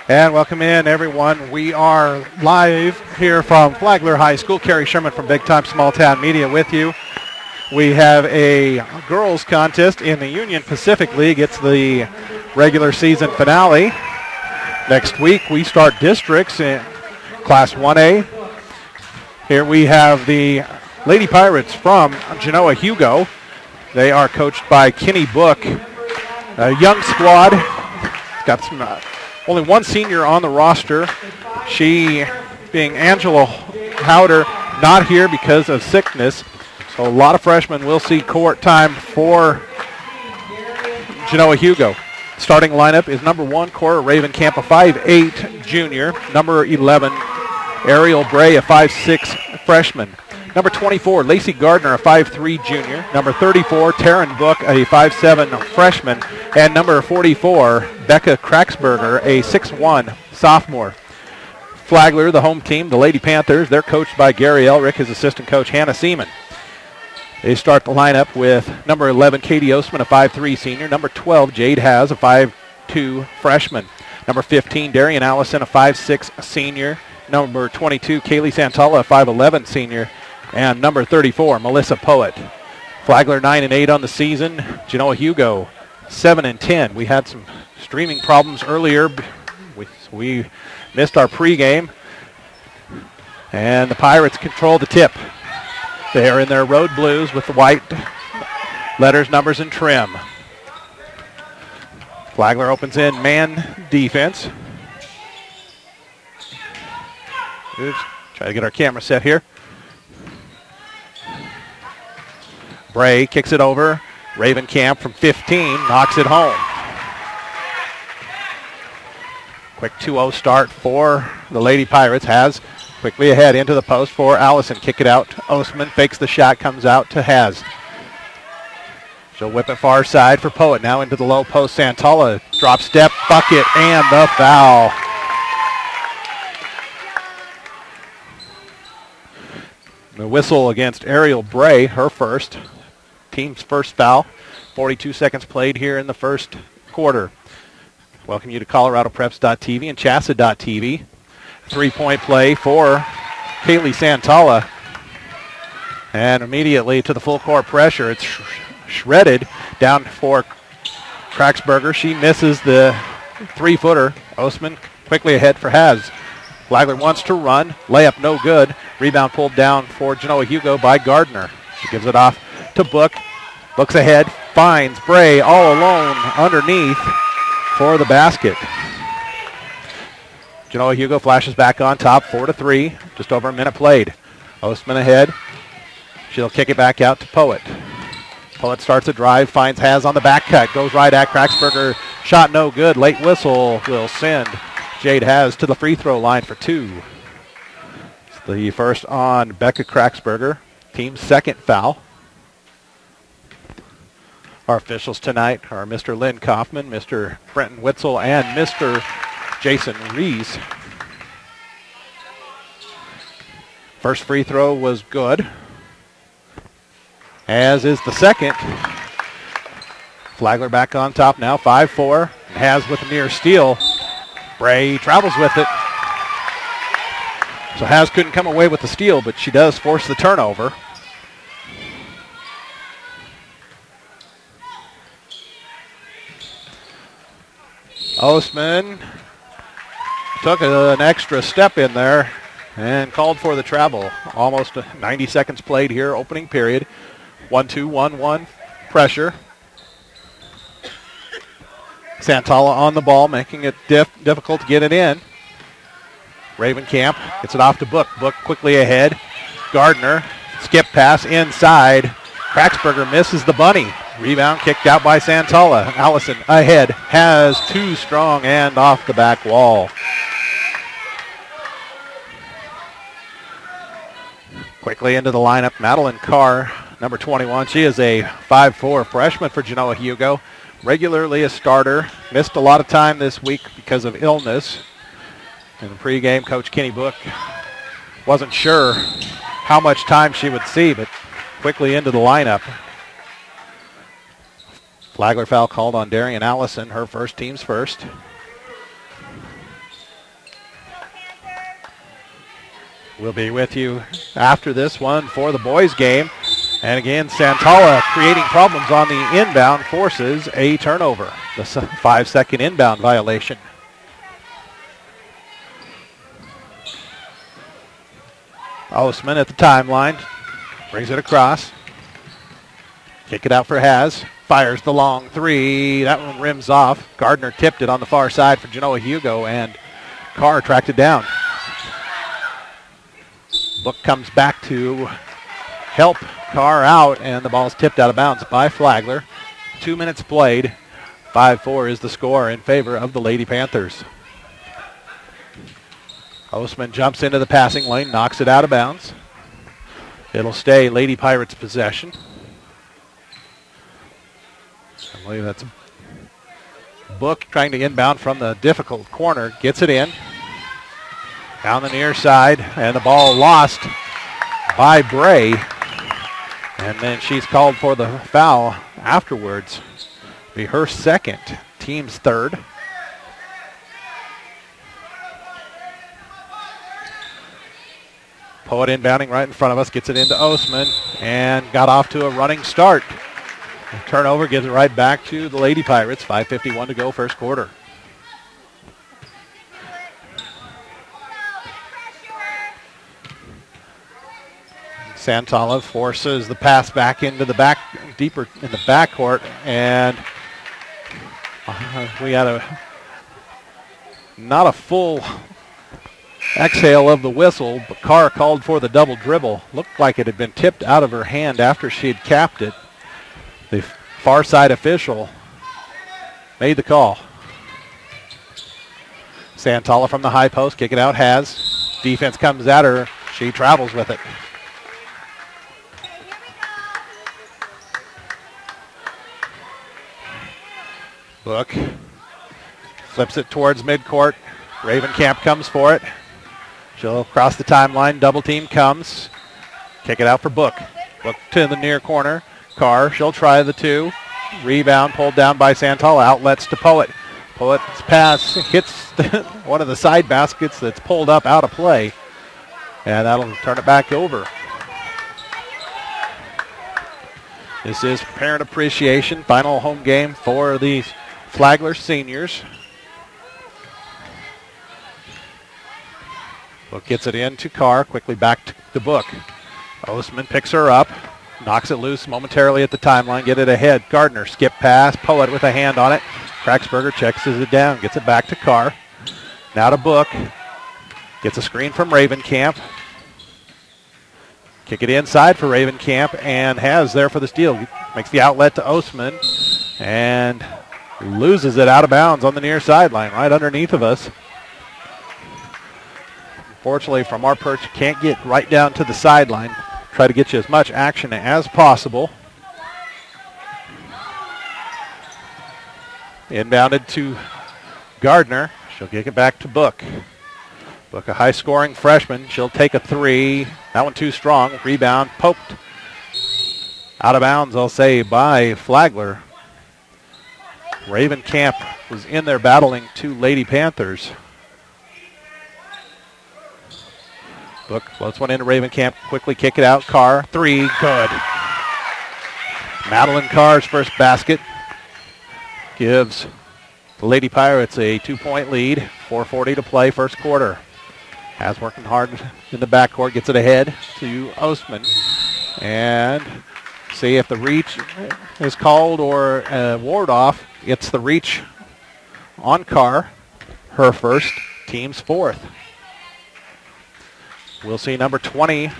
And welcome in, everyone. We are live here from Flagler High School. Carrie Sherman from Big Time Small Town Media with you. We have a girls contest in the Union Pacific League. It's the regular season finale. Next week we start districts in Class 1A. Here we have the Lady Pirates from Genoa-Hugo. They are coached by Kenny Book. A young squad. Got some only one senior on the roster. She being Angela Howder, not here because of sickness. So a lot of freshmen will see court time for Genoa-Hugo. Starting lineup is number 1, Cora Ravenkamp, a 5'8" junior. Number 11, Ariel Bray, a 5'6" freshman. Number 24, Lacey Gardner, a 5'3" junior. Number 34, Taryn Book, a 5'7" freshman. And number 44, Becca Kraxberger, a 6'1" sophomore. Flagler, the home team, the Lady Panthers, they're coached by Gary Elrick, his assistant coach, Hannah Seaman. They start the lineup with number 11, Katie Ostman, a 5'3" senior. Number 12, Jade Haas, a 5'2" freshman. Number 15, Darian Allison, a 5'6" senior. Number 22, Kaylee Santalla, a 5'11" senior. And number 34, Melissa Poet. Flagler 9-8 on the season. Genoa-Hugo 7-10. We had some streaming problems earlier. We missed our pregame. And the Pirates control the tip. They are in their road blues with the white letters, numbers, and trim. Flagler opens in man defense. Oops. Try to get our camera set here. Bray kicks it over. Ravenkamp from 15 knocks it home. Quick 2-0 start for the Lady Pirates. Has quickly ahead into the post for Allison. Kick it out. Ostman fakes the shot, comes out to Has. She'll whip it far side for Poet. Now into the low post. Santalla drop step, bucket, and the foul. The whistle against Ariel Bray, her first. Team's first foul. 42 seconds played here in the first quarter. Welcome you to ColoradoPreps.tv and Chassa.tv. 3-point play for Kaylee Santalla. And immediately to the full court pressure. It's shredded down for Kraxberger. She misses the 3-footer. Ostman quickly ahead for Has. Flagler wants to run. Layup no good. Rebound pulled down for Genoa-Hugo by Gardner. She gives it off to Book. Looks ahead. Finds Bray all alone underneath for the basket. Genoa-Hugo flashes back on top, 4-3. Just over a minute played. Ostman ahead. She'll kick it back out to Poet. Poet starts a drive, finds Has on the back cut. Goes right at Kraxberger. Shot no good. Late whistle will send Jade Has to the free throw line for 2. It's the first on Becca Kraxberger. Team's second foul. Our officials tonight are Mr. Lynn Kaufman, Mr. Brenton Witzel, and Mr. Jason Rees. First free throw was good, as is the second. Flagler back on top now, 5-4. Has with a near steal. Bray travels with it. So Has couldn't come away with the steal, but she does force the turnover. Ostman took an extra step in there and called for the travel. Almost 90 seconds played here, opening period. 1-2, 1-1 pressure. Santalla on the ball, making it difficult to get it in. Ravenkamp gets it off to Book. Book quickly ahead. Gardner, skip pass inside. Kraxberger misses the bunny. Rebound kicked out by Santalla. Allison ahead. Has too strong and off the back wall. Quickly into the lineup, Madeline Carr, number 21. She is a 5'4" freshman for Genoa-Hugo. Regularly a starter. Missed a lot of time this week because of illness. In the pregame, Coach Kenny Book wasn't sure how much time she would see, but quickly into the lineup. Flagler foul called on Darian Allison, her first, team's first. We'll be with you after this one for the boys game. And again, Santala creating problems on the inbound forces a turnover. The 5-second inbound violation. Osman at the timeline. Brings it across. Kick it out for Haz. Fires the long three. That one rims off. Gardner tipped it on the far side for Genoa-Hugo, and Carr tracked it down. Book comes back to help Carr out, and the ball's tipped out of bounds by Flagler. 2 minutes played. 5-4 is the score in favor of the Lady Panthers. Osman jumps into the passing lane, knocks it out of bounds. It'll stay Lady Pirates' possession. I believe that's Book trying to inbound from the difficult corner. Gets it in. Down the near side, and the ball lost by Bray. And then she's called for the foul afterwards. Be her second, team's third. Poet inbounding right in front of us, gets it into Osman, and got off to a running start. Turnover gives it right back to the Lady Pirates. 5:51 to go, first quarter. Santala forces the pass back into the back, deeper in the backcourt, and we had not a full exhale of the whistle, but Carr called for the double dribble. Looked like it had been tipped out of her hand after she had capped it. The far side official made the call. Santala from the high post, kick it out, Has. Defense comes at her, she travels with it. Book flips it towards midcourt. Ravenkamp comes for it. She'll cross the timeline. Double team comes. Kick it out for Book. Book to the near corner. Carr, she'll try the two. Rebound pulled down by Santala. Outlets to Poet. Poet's pass hits one of the side baskets that's pulled up out of play. And that'll turn it back over. This is parent appreciation. Final home game for the Flagler seniors. Book gets it in to Carr, quickly back to the Book. Osman picks her up, knocks it loose momentarily at the timeline, get it ahead. Gardner, skip pass, Poet with a hand on it. Kraxberger checks it down, gets it back to Carr. Now to Book, gets a screen from Ravenkamp. Kick it inside for Ravenkamp, and Has there for the steal. Makes the outlet to Osman, and loses it out of bounds on the near sideline, right underneath of us. Fortunately, from our perch, can't get right down to the sideline. Try to get you as much action as possible. Inbounded to Gardner. She'll kick it back to Book. Book, a high-scoring freshman. She'll take a three. That one too strong. Rebound poked out of bounds, I'll say, by Flagler. Ravenkamp was in there battling two Lady Panthers. Book floats one into Ravenkamp. Quickly kick it out. Carr, three, good. Madeline Carr's first basket gives the Lady Pirates a 2-point lead. 4:40 to play, first quarter. Has working hard in the backcourt, gets it ahead to Osman. And see if the reach is called or ward off. Gets the reach on Carr. Her first, team's fourth. We'll see number 20,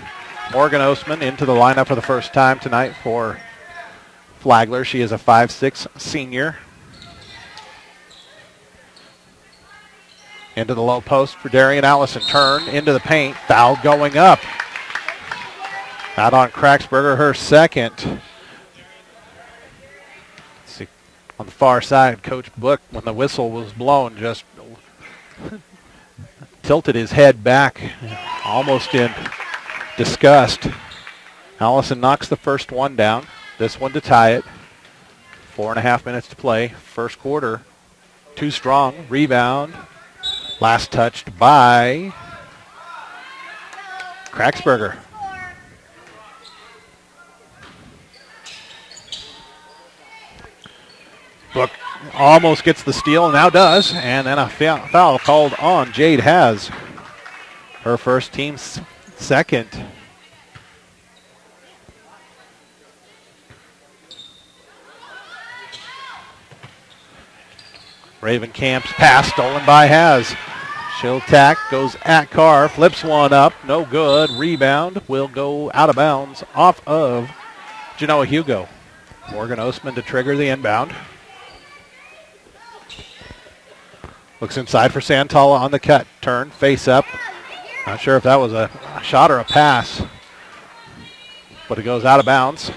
Morgan Osman, into the lineup for the first time tonight for Flagler. She is a 5'6" senior. Into the low post for Darian Allison. Turn into the paint. Foul going up. Out on Kraxberger, her second. Let's see, on the far side, Coach Book, when the whistle was blown, just tilted his head back, almost in disgust. Allison knocks the first one down. This one to tie it. 4.5 minutes to play. First quarter. Too strong. Rebound. Last touched by Kraxberger. Book almost gets the steal, now does, and then a foul called on Jade Has. Her first, team's second. Ravencamp's pass stolen by Has. She'll tack, goes at Carr, flips one up, no good. Rebound will go out of bounds off of Genoa-Hugo. Morgan Ostman to trigger the inbound. Looks inside for Santala on the cut. Turn, face up. Not sure if that was a shot or a pass, but it goes out of bounds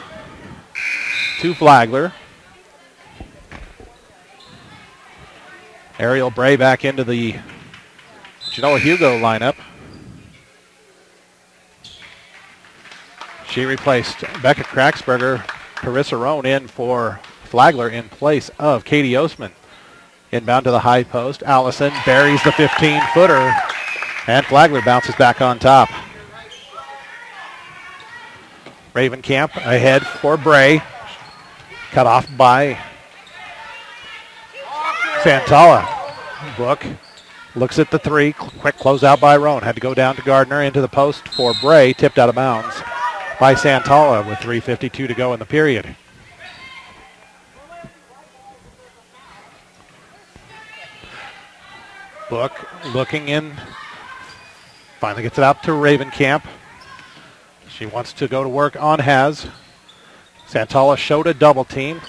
to Flagler. Ariel Bray back into the Genoa-Hugo lineup. She replaced Becca Kraxberger. Carissa Roan in for Flagler in place of Katie Ostman. Inbound to the high post. Allison buries the 15-footer, and Flagler bounces back on top. Ravencamp ahead for Bray. Cut off by Santala. Book looks at the three. Quick closeout by Roan. Had to go down to Gardner into the post for Bray. Tipped out of bounds by Santala with 3:52 to go in the period. Book looking in. Finally gets it out to Ravencamp. She wants to go to work on Has. Santala showed a double team.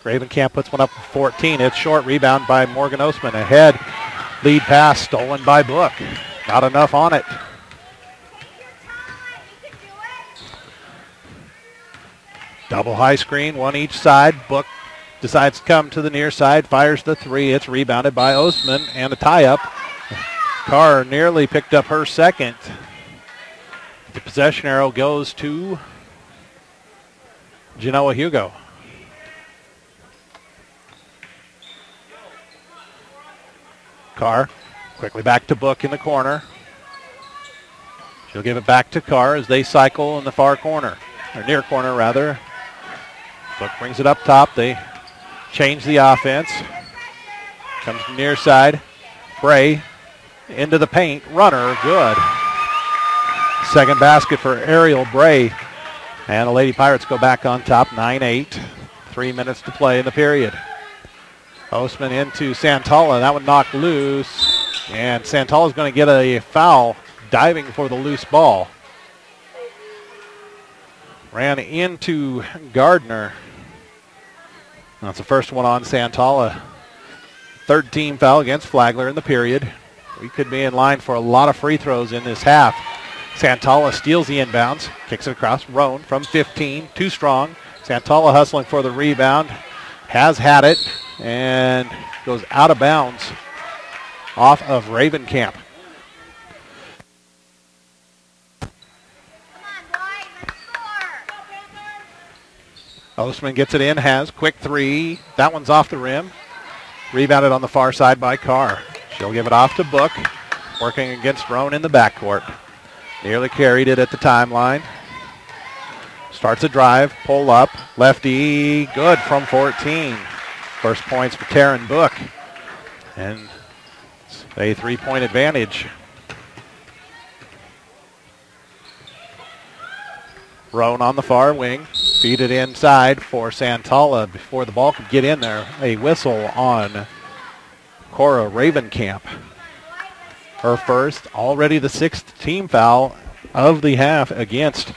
Ravencamp puts one up for 14. It's short. Rebound by Morgan Ostman. Ahead. Lead pass stolen by Book. Not enough on it. Double high screen, one each side. Book decides to come to the near side. Fires the three. It's rebounded by Ostman and a tie-up. Carr nearly picked up her second. The possession arrow goes to Genoa-Hugo. Carr quickly back to Book in the corner. She'll give it back to Carr as they cycle in the far corner, or near corner rather. Book brings it up top. They change the offense. Comes near side. Bray into the paint. Runner, good. Second basket for Ariel Bray. And the Lady Pirates go back on top, 9-8. 3 minutes to play in the period. Ostman into Santala. That one knocked loose. And Santala's going to get a foul diving for the loose ball. Ran into Gardner. That's the first one on Santala. Third team foul against Flagler in the period. We could be in line for a lot of free throws in this half. Santala steals the inbounds. Kicks it across. Roan from 15. Too strong. Santala hustling for the rebound. Has had it. And goes out of bounds off of Ravencamp. Ostman gets it in, Has quick three. That one's off the rim. Rebounded on the far side by Carr. She'll give it off to Book, working against Roan in the backcourt. Nearly carried it at the timeline. Starts a drive, pull up, lefty, good from 14. First points for Taryn Book. And it's a 3-point advantage. Roan on the far wing. Feed it inside for Santala before the ball could get in there. A whistle on Cora Ravencamp. Her first, already the sixth team foul of the half against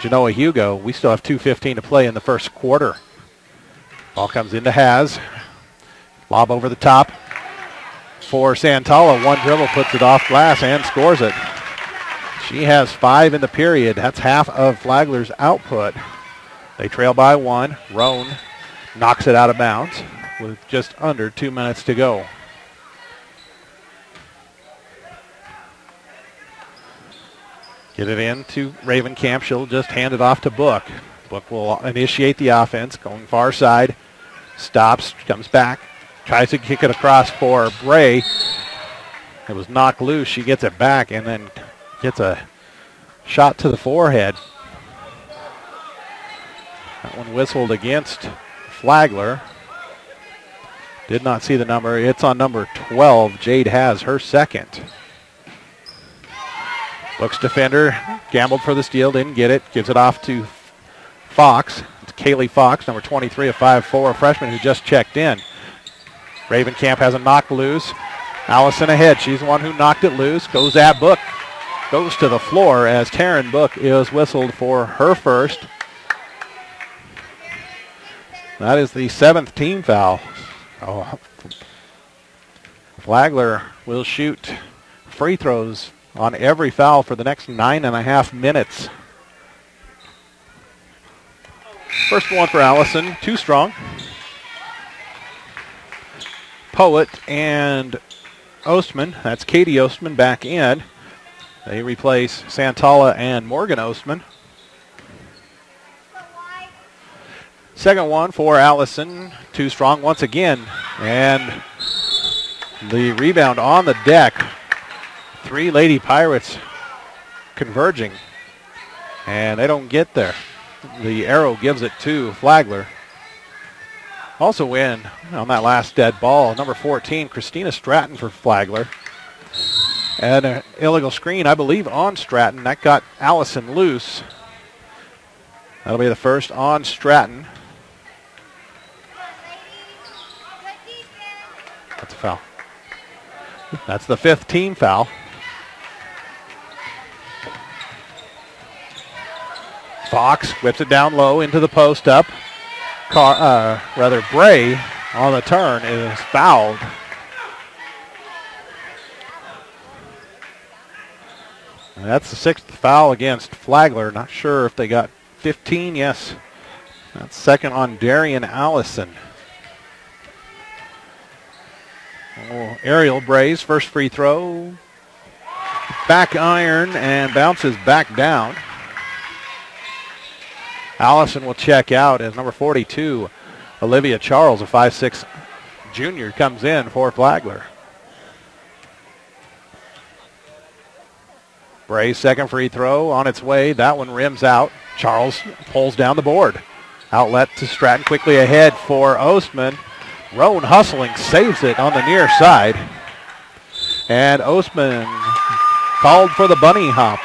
Genoa-Hugo. We still have 2:15 to play in the first quarter. Ball comes into Has. Lob over the top for Santala. One dribble, puts it off glass and scores it. She has 5 in the period. That's half of Flagler's output. They trail by 1. Roan knocks it out of bounds with just under 2 minutes to go. Get it in to Ravencamp. She'll just hand it off to Book. Book will initiate the offense, going far side. Stops, comes back, tries to kick it across for Bray. It was knocked loose. She gets it back and then gets a shot to the forehead. That one whistled against Flagler. Did not see the number. It's on number 12. Jade has her second. Book's defender gambled for the steal, didn't get it. Gives it off to Fox. It's Kaylee Fox, number 23, a 5'4", a freshman who just checked in. Ravenkamp has a knock loose. Allison ahead. She's the one who knocked it loose. Goes at Book. Goes to the floor as Taryn Book is whistled for her first. That is the 7th team foul. Oh, Flagler will shoot free throws on every foul for the next 9.5 minutes. First one for Allison, too strong. Poet and Ostman, that's Katie Ostman back in. They replace Santala and Morgan Ostman. Second one for Allison, too strong once again. And the rebound on the deck. 3 Lady Pirates converging. And they don't get there. The arrow gives it to Flagler. Also in on that last dead ball, number 14, Christina Stratton for Flagler. And an illegal screen, I believe, on Stratton. That got Allison loose. That'll be the first on Stratton. That's a foul. That's the 5th team foul. Fox whips it down low into the post up. Bray on the turn is fouled. And that's the 6th foul against Flagler. Not sure if they got 15. Yes. That's second on Darian Allison. Oh, Ariel Bray's first free throw. Back iron and bounces back down. Allison will check out as number 42, Olivia Charles, a 5'6" junior, comes in for Flagler. Bray's second free throw on its way. That one rims out. Charles pulls down the board. Outlet to Stratton, quickly ahead for Ostman. Roan hustling, saves it on the near side. And Ostman called for the bunny hop.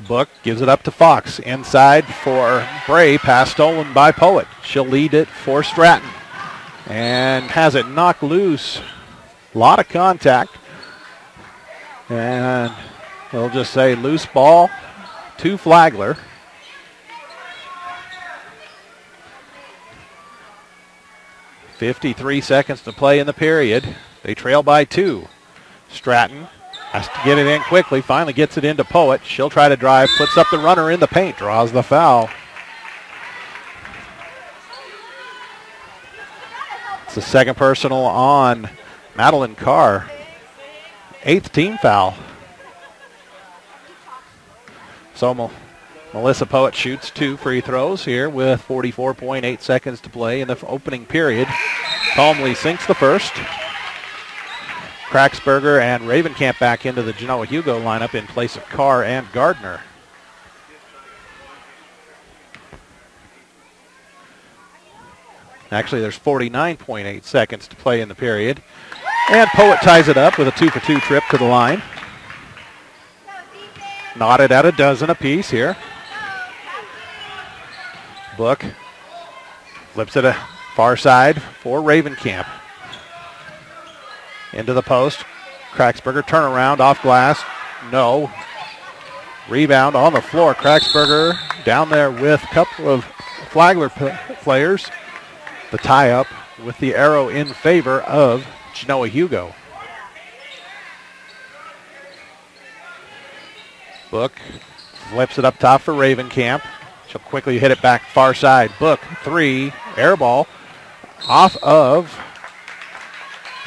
Book gives it up to Fox. Inside for Bray. Pass stolen by Poet. She'll lead it for Stratton. And has it knocked loose. A lot of contact. And we'll just say loose ball to Flagler. .53 seconds to play in the period. They trail by 2. Stratton has to get it in quickly. Finally gets it into Poet. She'll try to drive. Puts up the runner in the paint. Draws the foul. It's the second personal on Madeline Carr. 8th team foul. So Melissa Poet shoots 2 free throws here with 44.8 seconds to play in the opening period. Calmly sinks the first. Kraxberger and Ravenkamp back into the Genoa-Hugo lineup in place of Carr and Gardner. Actually, there's 49.8 seconds to play in the period. And Poet ties it up with a 2-for-2 trip to the line. Knotted at a dozen apiece here. Book flips it a far side for Ravenkamp. Into the post. Kraxberger turnaround off glass. No. Rebound on the floor. Kraxberger down there with a couple of Flagler players. The tie-up with the arrow in favor of Genoa-Hugo. Book flips it up top for Ravenkamp. She'll quickly hit it back far side. Book, 3, air ball off of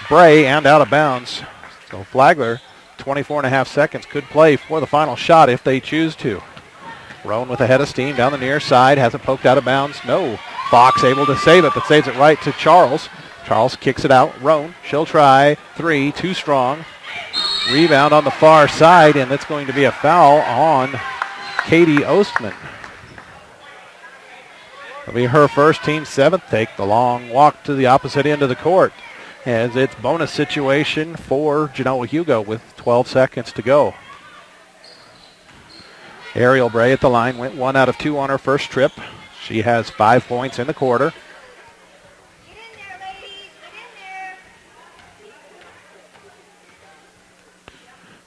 Bray and out of bounds. So Flagler, 24.5 seconds, could play for the final shot if they choose to. Roan with a head of steam down the near side. Has it poked out of bounds? No. Fox able to save it, but saves it right to Charles. Charles kicks it out. Roan, she'll try. 3, too strong. Rebound on the far side, and it's going to be a foul on Katie Ostman. It'll be her first, team 7th. Take the long walk to the opposite end of the court as it's bonus situation for Genoa-Hugo with 12 seconds to go. Ariel Bray at the line went 1 out of 2 on her first trip. She has 5 points in the quarter.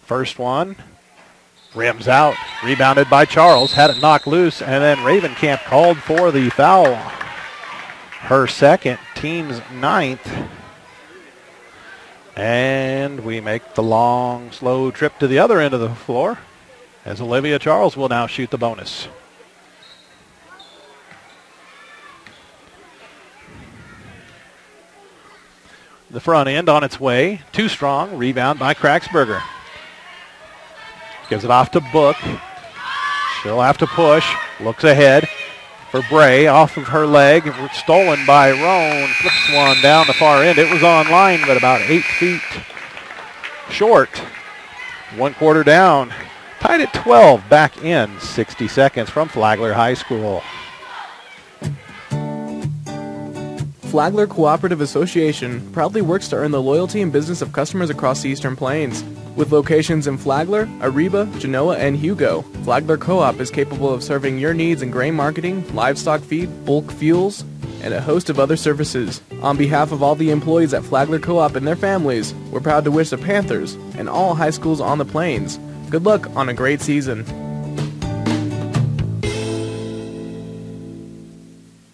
First one, rims out, rebounded by Charles, had it knocked loose, and then Ravencamp called for the foul. Her second, team's 9th. And we make the long, slow trip to the other end of the floor as Olivia Charles will now shoot the bonus. The front end on its way, too strong, rebound by Kraxberger. Gives it off to Book. She'll have to push. Looks ahead for Bray. Off of her leg. Stolen by Roan. Flips one down the far end. It was online, but about 8 feet short. 1 quarter down. Tied at 12. Back in 60 seconds from Flagler High School. Flagler Cooperative Association proudly works to earn the loyalty and business of customers across the Eastern Plains. With locations in Flagler, Ariba, Genoa, and Hugo, Flagler Co-op is capable of serving your needs in grain marketing, livestock feed, bulk fuels, and a host of other services. On behalf of all the employees at Flagler Co-op and their families, we're proud to wish the Panthers and all high schools on the Plains good luck on a great season.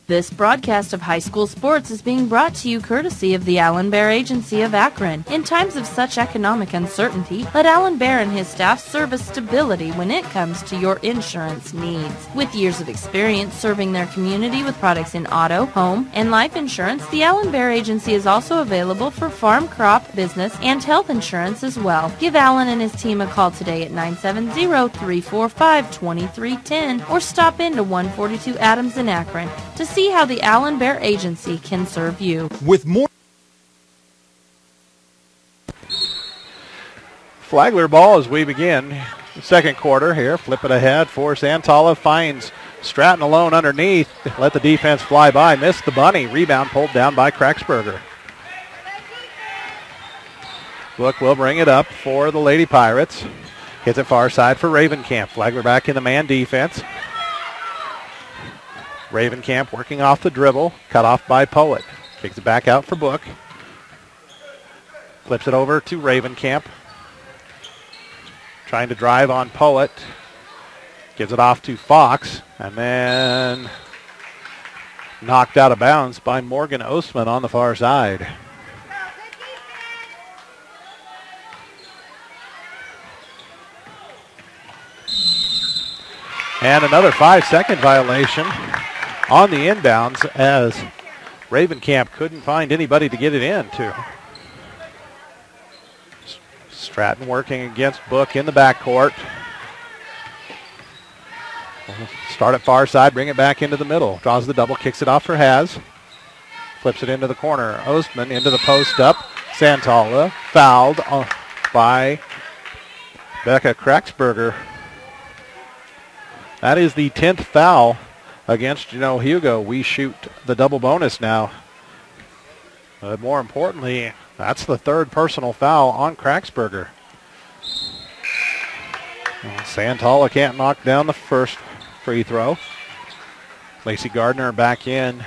This broadcast of high school sports is being brought to you courtesy of the Allen Bear Agency of Akron. In times of such economic uncertainty, let Allen Bear and his staff serve as stability when it comes to your insurance needs. With years of experience serving their community with products in auto, home, and life insurance, the Allen Bear Agency is also available for farm, crop, business, and health insurance as well. Give Allen and his team a call today at 970-345-2310 or stop into 142 Adams in Akron to see how the Allen Bear Agency can serve you. With more Flagler ball as we begin the second quarter here. Flip it ahead for Santala. Finds Stratton alone underneath. Let the defense fly by. Missed the bunny. Rebound pulled down by Kraxberger. Book will bring it up for the Lady Pirates. Hits it far side for Ravencamp. Flagler back in the man defense. Ravencamp working off the dribble. Cut off by Poet. Kicks it back out for Book. Flips it over to Ravencamp. Trying to drive on Poet. Gives it off to Fox. And then knocked out of bounds by Morgan Ostman on the far side. And another 5-second violation on the inbounds as Ravencamp couldn't find anybody to get it in to. Stratton working against Book in the backcourt. Start at far side, bring it back into the middle. Draws the double, kicks it off for Haz. Flips it into the corner. Ostman into the post up. Santala fouled by Becca Kraxberger. That is the 10th foul against Genoa-Hugo. We shoot the double bonus now. But more importantly, that's the 3rd personal foul on Kraxberger. Santala can't knock down the first free throw. Lacey Gardner back in.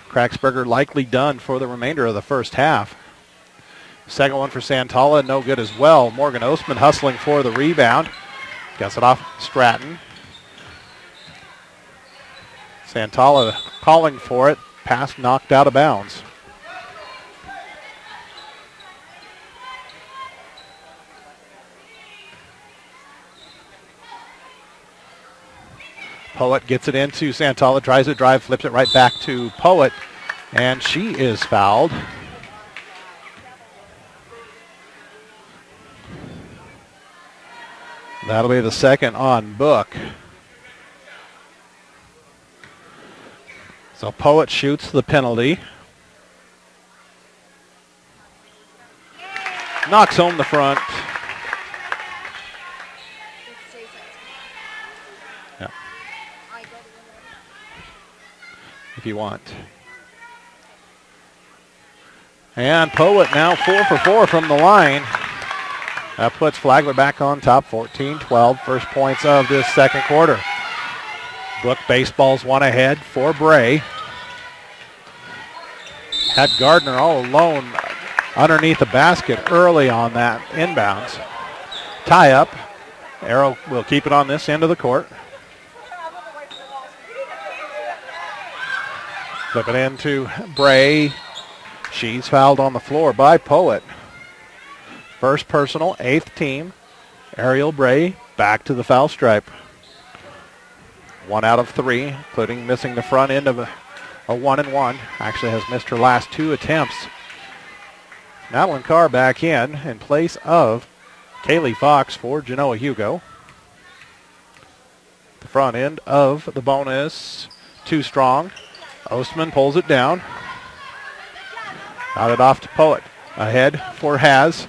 Kraxberger likely done for the remainder of the first half. Second one for Santala, no good as well. Morgan Ostman hustling for the rebound. Gets it off Stratton. Santala calling for it. Pass knocked out of bounds. Poet gets it into Santala, tries to drive, flips it right back to Poet, and she is fouled. That'll be the second on Book. So Poet shoots the penalty. Knocks home the front. Yeah. If you want. And Poet now 4 for 4 from the line. That puts Flagler back on top, 14-12, first points of this second quarter. Book baseballs one ahead for Bray. Had Gardner all alone underneath the basket early on that inbounds. Tie up. Arrow will keep it on this end of the court. Flip it into Bray. She's fouled on the floor by Poet. First personal, 8th team. Ariel Bray back to the foul stripe. 1 out of 3, including missing the front end of a 1-and-1. Actually has missed her last 2 attempts. Madeline Carr back in place of Kaylee Fox for Genoa-Hugo. The front end of the bonus, too strong. Ostman pulls it down. Got it off to Poet. Ahead for Haz.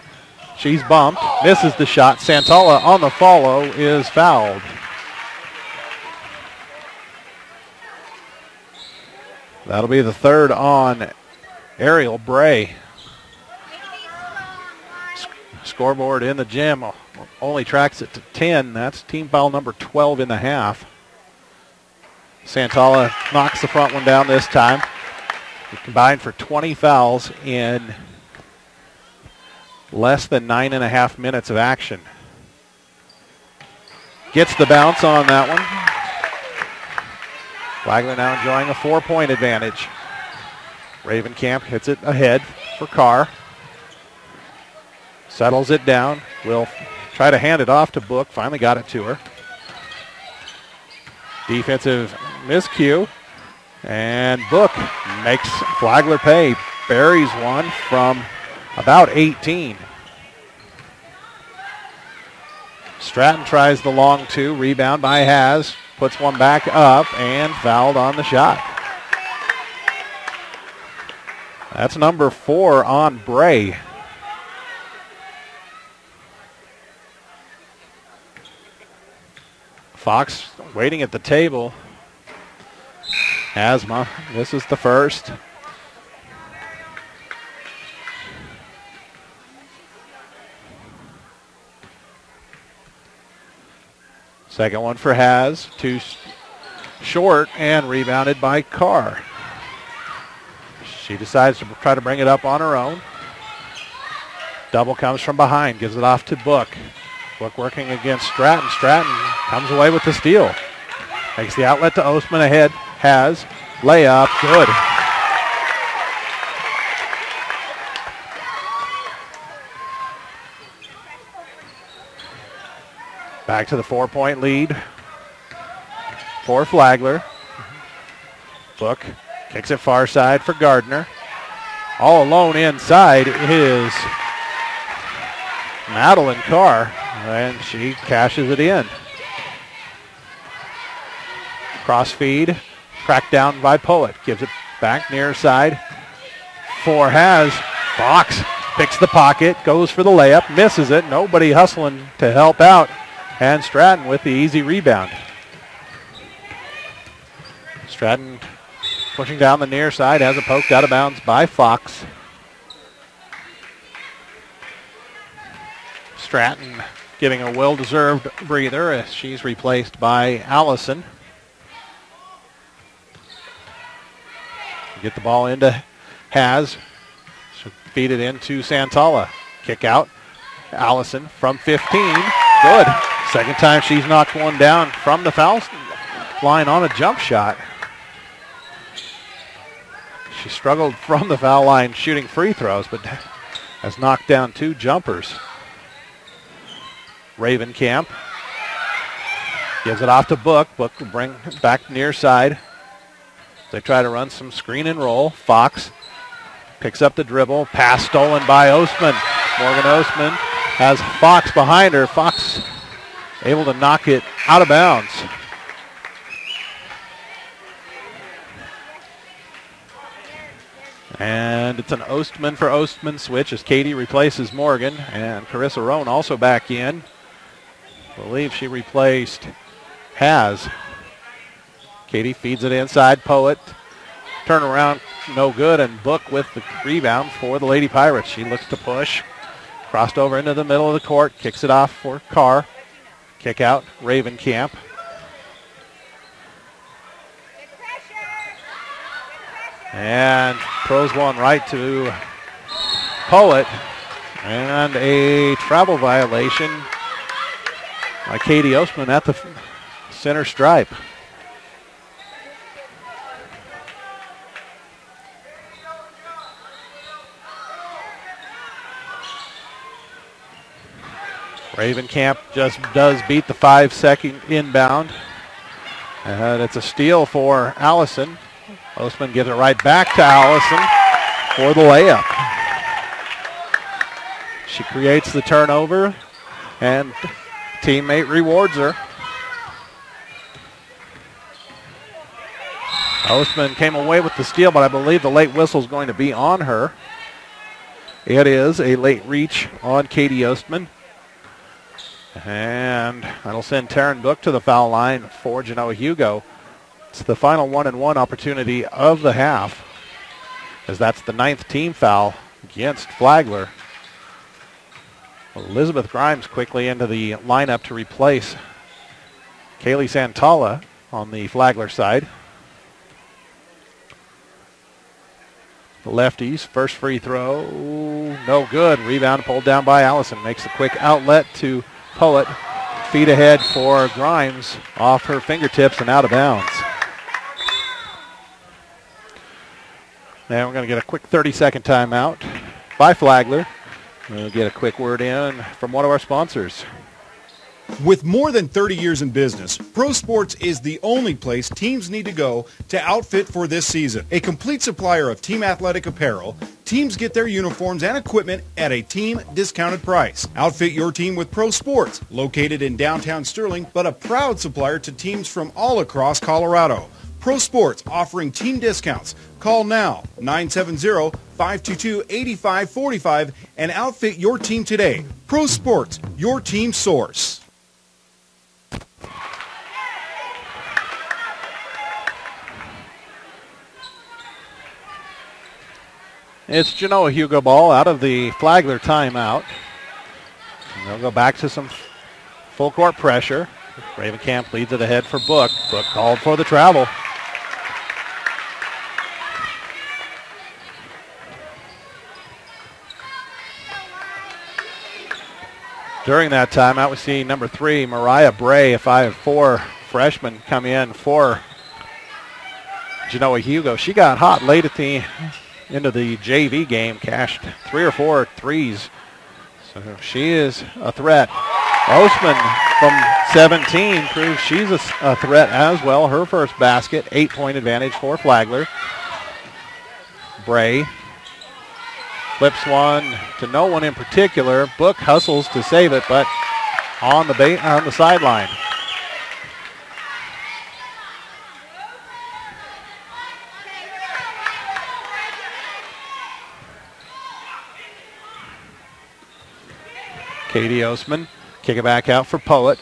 She's bumped, misses the shot. Santala on the follow is fouled. That'll be the third on Ariel Bray. Scoreboard in the gym only tracks it to 10. That's team foul number 12 in the half. Santala knocks the front one down this time. He combined for 20 fouls in less than 9.5 minutes of action. Gets the bounce on that one. Flagler now enjoying a 4-point advantage. Ravencamp hits it ahead for Carr. Settles it down. Will try to hand it off to Book. Finally got it to her. Defensive miscue. And Book makes Flagler pay. Buries one from about 18. Stratton tries the long 2. Rebound by Haz. Puts one back up and fouled on the shot. That's number 4 on Bray. Fox waiting at the table. Asma, this is the first. Second one for Haz, too short and rebounded by Carr. She decides to try to bring it up on her own. Double comes from behind, gives it off to Book. Book working against Stratton. Stratton comes away with the steal. Makes the outlet to Ostman ahead. Haz, layup, good. Back to the 4-point lead for Flagler. Book kicks it far side for Gardner. All alone inside is Madeline Carr, and she cashes it in. Cross feed, cracked down by Poet. Gives it back near side for Haz. Fox picks the pocket, goes for the layup, misses it. Nobody hustling to help out. And Stratton with the easy rebound. Stratton pushing down the near side, has it poked out of bounds by Fox. Stratton giving a well-deserved breather as she's replaced by Allison. Get the ball into Haz. Should feed it into Santala. Kick out. Allison from 15. Good. Second time she's knocked one down from the foul line on a jump shot. She struggled from the foul line shooting free throws, but has knocked down 2 jumpers. Ravencamp gives it off to Book. Book will bring it back near side. They try to run some screen and roll. Fox picks up the dribble. Pass stolen by Ostman. Morgan Ostman has Fox behind her. Fox able to knock it out of bounds. And it's an Ostman for Ostman switch as Katie replaces Morgan. And Carissa Roan also back in. I believe she replaced Haz. Katie feeds it inside. Poet. Turnaround, no good. And Book with the rebound for the Lady Pirates. She looks to push. Crossed over into the middle of the court. Kicks it off for Carr. Kick out, Ravencamp. And throws one right to Poet. And a travel violation by Katie Ostman at the center stripe. Ravencamp just does beat the 5-second inbound. And it's a steal for Allison. Ostman gives it right back to Allison for the layup. She creates the turnover, and teammate rewards her. Ostman came away with the steal, but I believe the late whistle is going to be on her. It is a late reach on Katie Ostman. And that'll send Taryn Book to the foul line for Genoa-Hugo. It's the final 1-and-1 opportunity of the half, as that's the 9th team foul against Flagler. Elizabeth Grimes quickly into the lineup to replace Kaylee Santala on the Flagler side. The lefties, first free throw, no good. Rebound pulled down by Allison. Makes a quick outlet to Poet. Feet ahead for Grimes, off her fingertips and out of bounds. Now we're going to get a quick 30-second timeout by Flagler. We'll get a quick word in from one of our sponsors. With more than 30 years in business, Pro Sports is the only place teams need to go to outfit for this season. A complete supplier of team athletic apparel, teams get their uniforms and equipment at a team discounted price. Outfit your team with Pro Sports, located in downtown Sterling, but a proud supplier to teams from all across Colorado. Pro Sports offering team discounts. Call now, 970-522-8545, and outfit your team today. Pro Sports, your team source. It's Genoa-Hugo ball out of the Flagler timeout. And they'll go back to some full court pressure. Ravencamp leads it ahead for Book. Book called for the travel. During that timeout, we see number 3, Mariah Bray, a 5'4" freshman, come in for Genoa-Hugo. She got hot late at the into the JV game, cashed 3 or 4 threes. So she is a threat. Ostman from 17 proves she's a threat as well. Her first basket, 8-point advantage for Flagler. Bray flips one to no one in particular. Book hustles to save it, but on the sideline. Katie Ostman, kick it back out for Poet.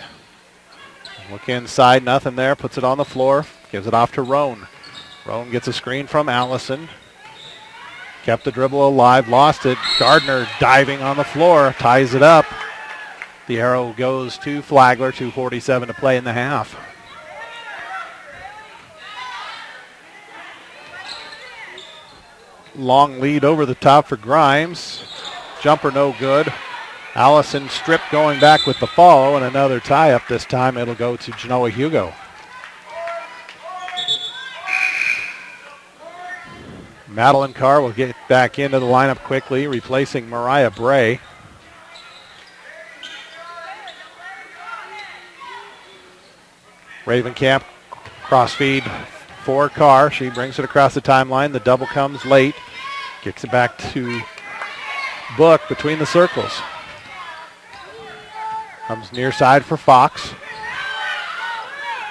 Look inside, nothing there, puts it on the floor, gives it off to Roan. Roan gets a screen from Allison. Kept the dribble alive, lost it. Gardner diving on the floor, ties it up. The arrow goes to Flagler, 2:47 to play in the half. Long lead over the top for Grimes. Jumper no good. Allison stripped going back with the follow, and another tie-up. This time it'll go to Genoa-Hugo. Madeline Carr will get back into the lineup quickly, replacing Mariah Bray. Ravencamp cross feed for Carr. She brings it across the timeline. The double comes late. Kicks it back to Book between the circles. Comes near side for Fox.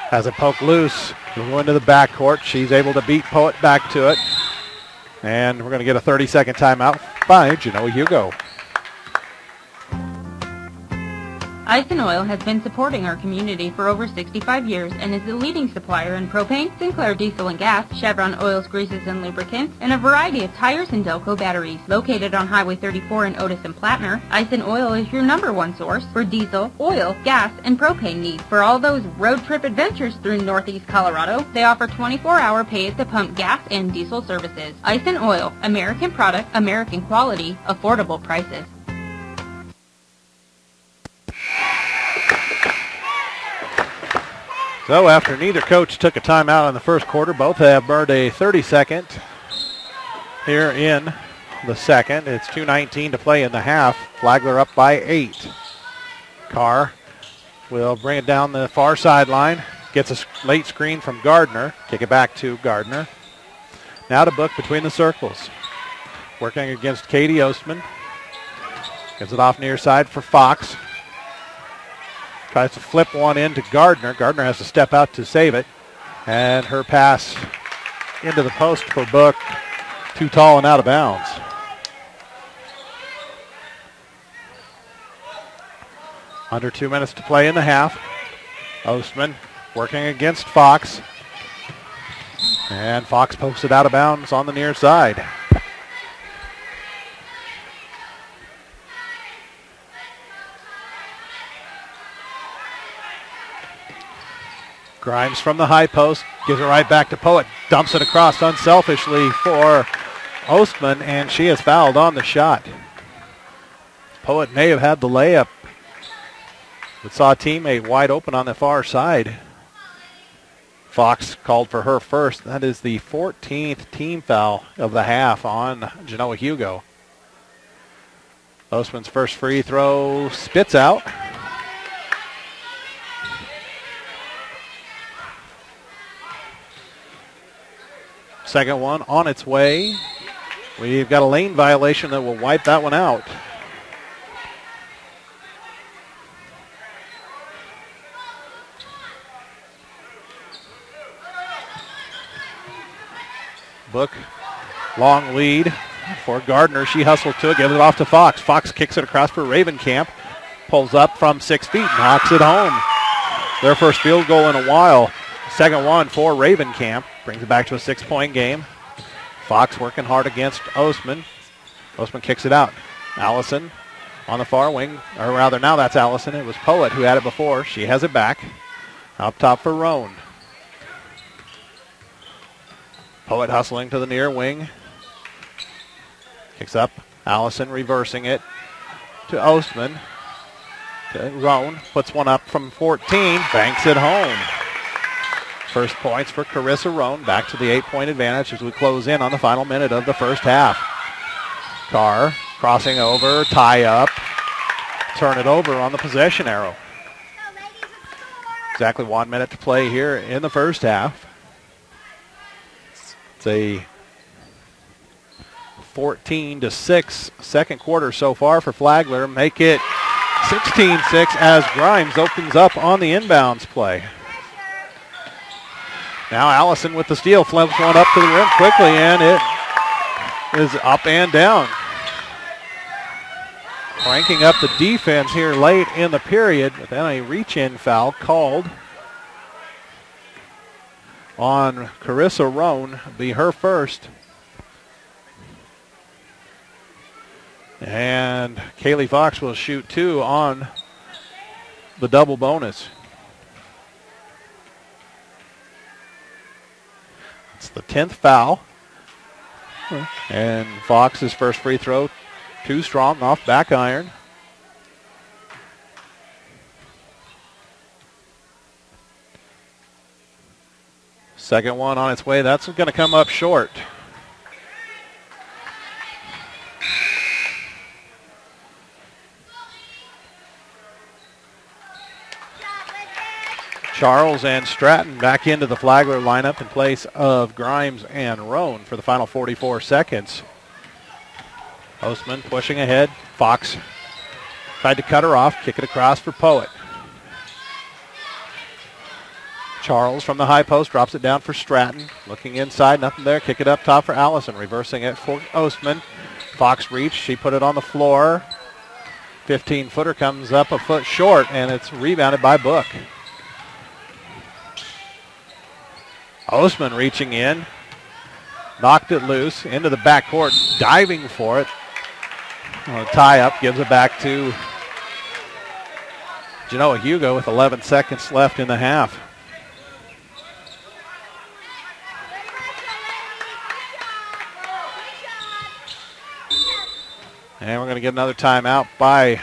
Has it poked loose. He'll go into the backcourt. She's able to beat Poet back to it. And we're going to get a 30-second timeout by Genoa-Hugo. Ice and Oil has been supporting our community for over 65 years and is the leading supplier in propane, Sinclair diesel and gas, Chevron oils, greases, and lubricants, and a variety of tires and Delco batteries. Located on Highway 34 in Otis and Plattner, Ice and Oil is your #1 source for diesel, oil, gas, and propane needs. For all those road trip adventures through Northeast Colorado, they offer 24-hour pay-at-the-pump gas and diesel services. Ice and Oil, American product, American quality, affordable prices. So after neither coach took a timeout in the first quarter, both have burned a 30-second here in the second. It's 2:19 to play in the half. Flagler up by 8. Carr will bring it down the far sideline. Gets a late screen from Gardner. Kick it back to Gardner. Now to Book between the circles. Working against Katie Ostman. Gets it off near side for Fox. Tries to flip one into Gardner. Gardner has to step out to save it. And her pass into the post for Book. Too tall and out of bounds. Under 2 minutes to play in the half. Ostman working against Fox. And Fox pokes it out of bounds on the near side. Grimes from the high post, gives it right back to Poet, dumps it across unselfishly for Ostman, and she is fouled on the shot. Poet may have had the layup, but saw a teammate wide open on the far side. Fox called for her first. That is the 14th team foul of the half on Genoa-Hugo. Ostman's first free throw spits out. Second one on its way. We've got a lane violation that will wipe that one out. Book, long lead for Gardner. She hustled to it, gives it off to Fox. Fox kicks it across for Ravencamp. Pulls up from 6 feet, knocks it home. Their first field goal in a while. Second one for Ravencamp. Brings it back to a 6-point game. Fox working hard against Ostman. Ostman kicks it out. Allison on the far wing. Or rather, now that's Allison. It was Poet who had it before. She has it back. Up top for Roan. Poet hustling to the near wing. Kicks up. Allison reversing it to Ostman. To Roan. Puts one up from 14. Banks it home. First points for Carissa Roan. Back to the 8-point advantage as we close in on the final minute of the first half. Carr crossing over, tie up, turn it over on the possession arrow. Exactly 1 minute to play here in the first half. It's a 14-6 second quarter so far for Flagler. Make it 16-6 as Grimes opens up on the inbounds play. Now Allison with the steal, flips one up to the rim quickly, and it is up and down. Cranking up the defense here late in the period, but then a reach-in foul called on Carissa Roan, be her first. And Kaylee Fox will shoot 2 on the double bonus. It's the 10th foul. And Fox's first free throw, too strong, off back iron. Second one on its way. That's going to come up short. Charles and Stratton back into the Flagler lineup in place of Grimes and Roan for the final 44 seconds. Ostman pushing ahead. Fox tried to cut her off, kick it across for Poet. Charles from the high post drops it down for Stratton. Looking inside, nothing there. Kick it up top for Allison. Reversing it for Ostman. Fox reach. She put it on the floor. 15-footer comes up a foot short, and it's rebounded by Book. Ostman reaching in. Knocked it loose into the backcourt. Diving for it. Tie up. Gives it back to Genoa-Hugo with 11 seconds left in the half. And we're going to get another timeout by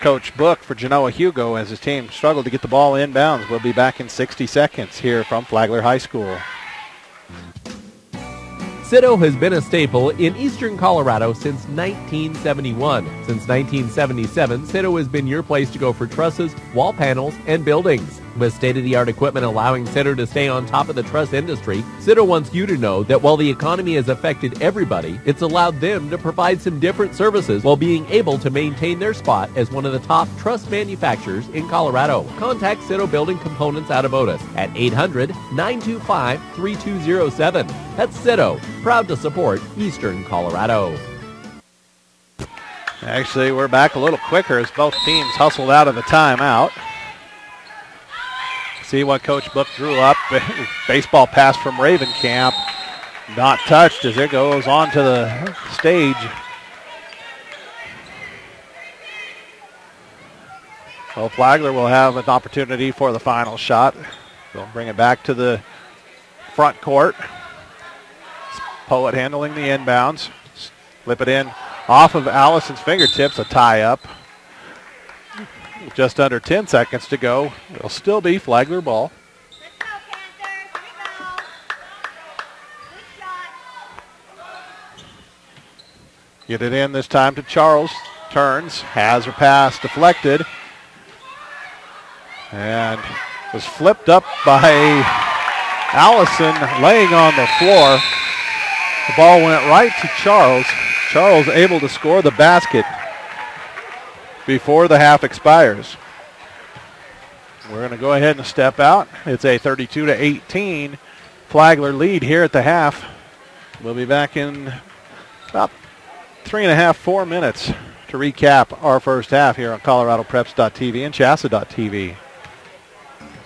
Coach Book for Genoa-Hugo as his team struggled to get the ball inbounds. We'll be back in 60 seconds here from Flagler High School. Citto has been a staple in eastern Colorado since 1971. Since 1977, Citto has been your place to go for trusses, wall panels, and buildings. With state-of-the-art equipment allowing Citto to stay on top of the truss industry, Citto wants you to know that while the economy has affected everybody, it's allowed them to provide some different services while being able to maintain their spot as one of the top truss manufacturers in Colorado. Contact Citto Building Components out of Otis at 800-925-3207. That's Citto, proud to support eastern Colorado. Actually, we're back a little quicker as both teams hustled out of the timeout. See what Coach Book drew up. Baseball pass from Ravencamp. Not touched as it goes onto the stage. So Flagler will have an opportunity for the final shot. They'll bring it back to the front court. Poet handling the inbounds. Flip it in off of Allison's fingertips. A tie-up. Just under 10 seconds to go. It'll still be Flagler ball. Get it in this time to Charles. Turns, has her pass deflected. And was flipped up by Allison laying on the floor. The ball went right to Charles. Charles able to score the basket before the half expires. We're going to go ahead and step out. It's a 32-18 Flagler lead here at the half. We'll be back in about 3.5, 4 minutes to recap our first half here on ColoradoPreps.tv and Chassa.tv.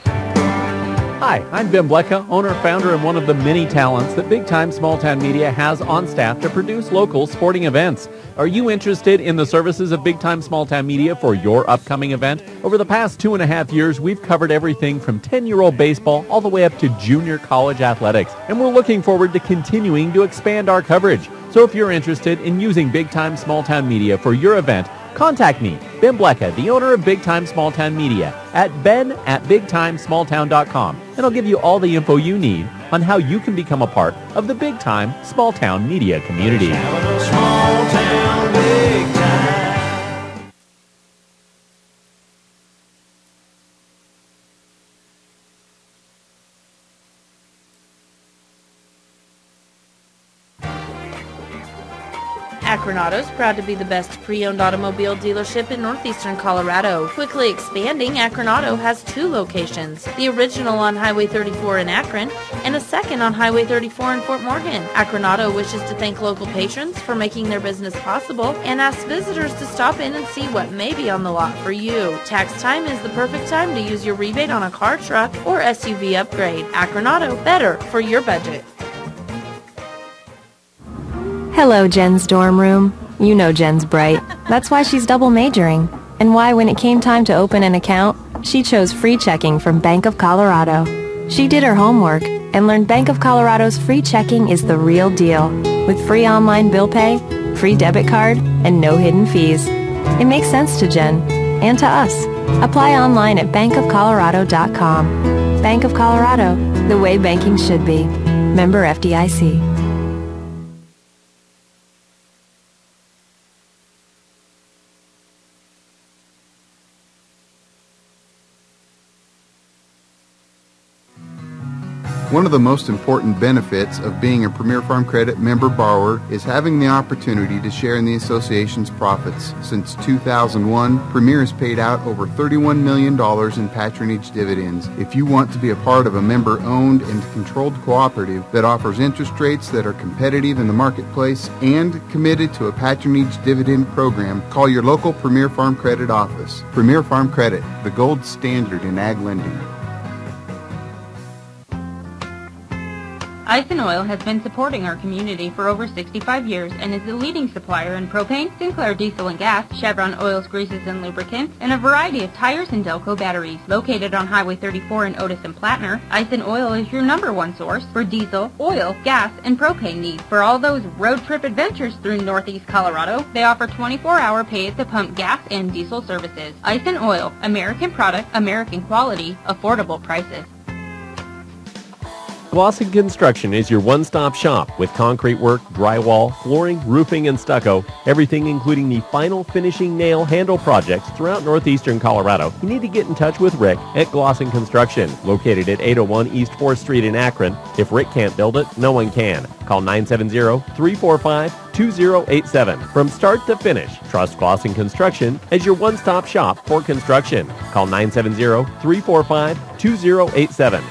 Hi, I'm Ben Blecka, owner, founder, and one of the many talents that Big Time Small Town Media has on staff to produce local sporting events. Are you interested in the services of Big Time Small Town Media for your upcoming event? Over the past 2.5 years, we've covered everything from 10-year-old baseball all the way up to junior college athletics, and we're looking forward to continuing to expand our coverage. So if you're interested in using Big Time Small Town Media for your event, contact me, Ben Blecka, the owner of Big Time Small Town Media, at ben@bigtimesmalltown.com, and I'll give you all the info you need on how you can become a part of the Big Time Small Town Media community. Small town, big time. Akron Auto's proud to be the best pre-owned automobile dealership in northeastern Colorado. Quickly expanding, Akron Auto has 2 locations, the original on Highway 34 in Akron and a second on Highway 34 in Fort Morgan. Akron Auto wishes to thank local patrons for making their business possible and asks visitors to stop in and see what may be on the lot for you. Tax time is the perfect time to use your rebate on a car, truck, or SUV upgrade. Akron Auto, better for your budget. Hello, Jen's dorm room. You know Jen's bright. That's why she's double majoring. And why when it came time to open an account, she chose free checking from Bank of Colorado. She did her homework and learned Bank of Colorado's free checking is the real deal. With free online bill pay, free debit card, and no hidden fees. It makes sense to Jen and to us. Apply online at bankofcolorado.com. Bank of Colorado, the way banking should be. Member FDIC. One of the most important benefits of being a Premier Farm Credit member borrower is having the opportunity to share in the association's profits. Since 2001, Premier has paid out over $31 million in patronage dividends. If you want to be a part of a member-owned and controlled cooperative that offers interest rates that are competitive in the marketplace and committed to a patronage dividend program, call your local Premier Farm Credit office. Premier Farm Credit, the gold standard in ag lending. Ice and Oil has been supporting our community for over 65 years and is the leading supplier in propane, Sinclair diesel and gas, Chevron oils, greases, and lubricants, and a variety of tires and Delco batteries. Located on Highway 34 in Otis and Plattner, Ice and Oil is your #1 source for diesel, oil, gas, and propane needs. For all those road trip adventures through Northeast Colorado, they offer 24-hour pay-at-the-pump gas and diesel services. Ice and Oil, American product, American quality, affordable prices. Glosson Construction is your one-stop shop with concrete work, drywall, flooring, roofing, and stucco, everything including the final finishing nail handle projects throughout northeastern Colorado. You need to get in touch with Rick at Glosson Construction, located at 801 East 4th Street in Akron. If Rick can't build it, no one can. Call 970-345-2087. From start to finish, trust Glosson Construction as your one-stop shop for construction. Call 970-345-2087.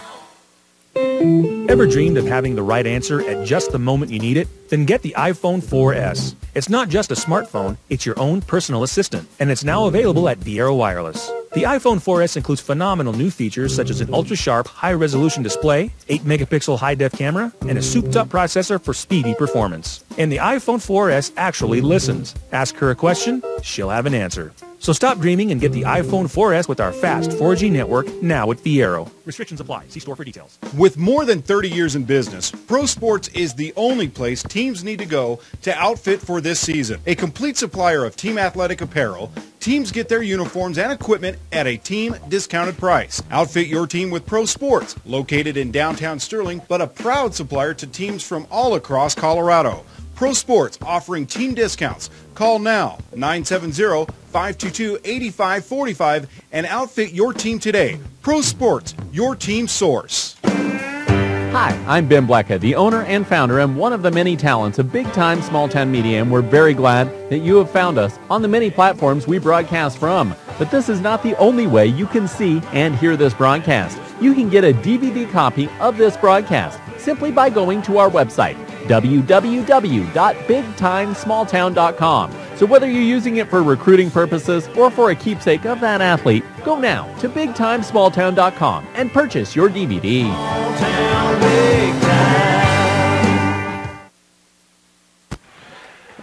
Ever dreamed of having the right answer at just the moment you need it? Then get the iPhone 4S. It's not just a smartphone, it's your own personal assistant, and it's now available at Viera Wireless. The iPhone 4S includes phenomenal new features such as an ultra-sharp, high-resolution display, 8-megapixel high-def camera, and a souped-up processor for speedy performance. And the iPhone 4S actually listens. Ask her a question, she'll have an answer. So stop dreaming and get the iPhone 4S with our fast 4G network now at Viera. Restrictions apply. See store for details. With more than 30 years in business, Pro Sports is the only place teams need to go to outfit for this season. A complete supplier of team athletic apparel, teams get their uniforms and equipment at a team discounted price. Outfit your team with Pro Sports, located in downtown Sterling, but a proud supplier to teams from all across Colorado. Pro Sports offering team discounts. Call now, 970-522-8545, and outfit your team today. Pro Sports, your team source. Hi, I'm Ben Blecka, the owner and founder and one of the many talents of big-time small-town media, and we're very glad that you have found us on the many platforms we broadcast from. But this is not the only way you can see and hear this broadcast. You can get a DVD copy of this broadcast simply by going to our website, www.bigtimesmalltown.com. So whether you're using it for recruiting purposes or for a keepsake of that athlete, go now to bigtimesmalltown.com and purchase your DVD. Small town, big time.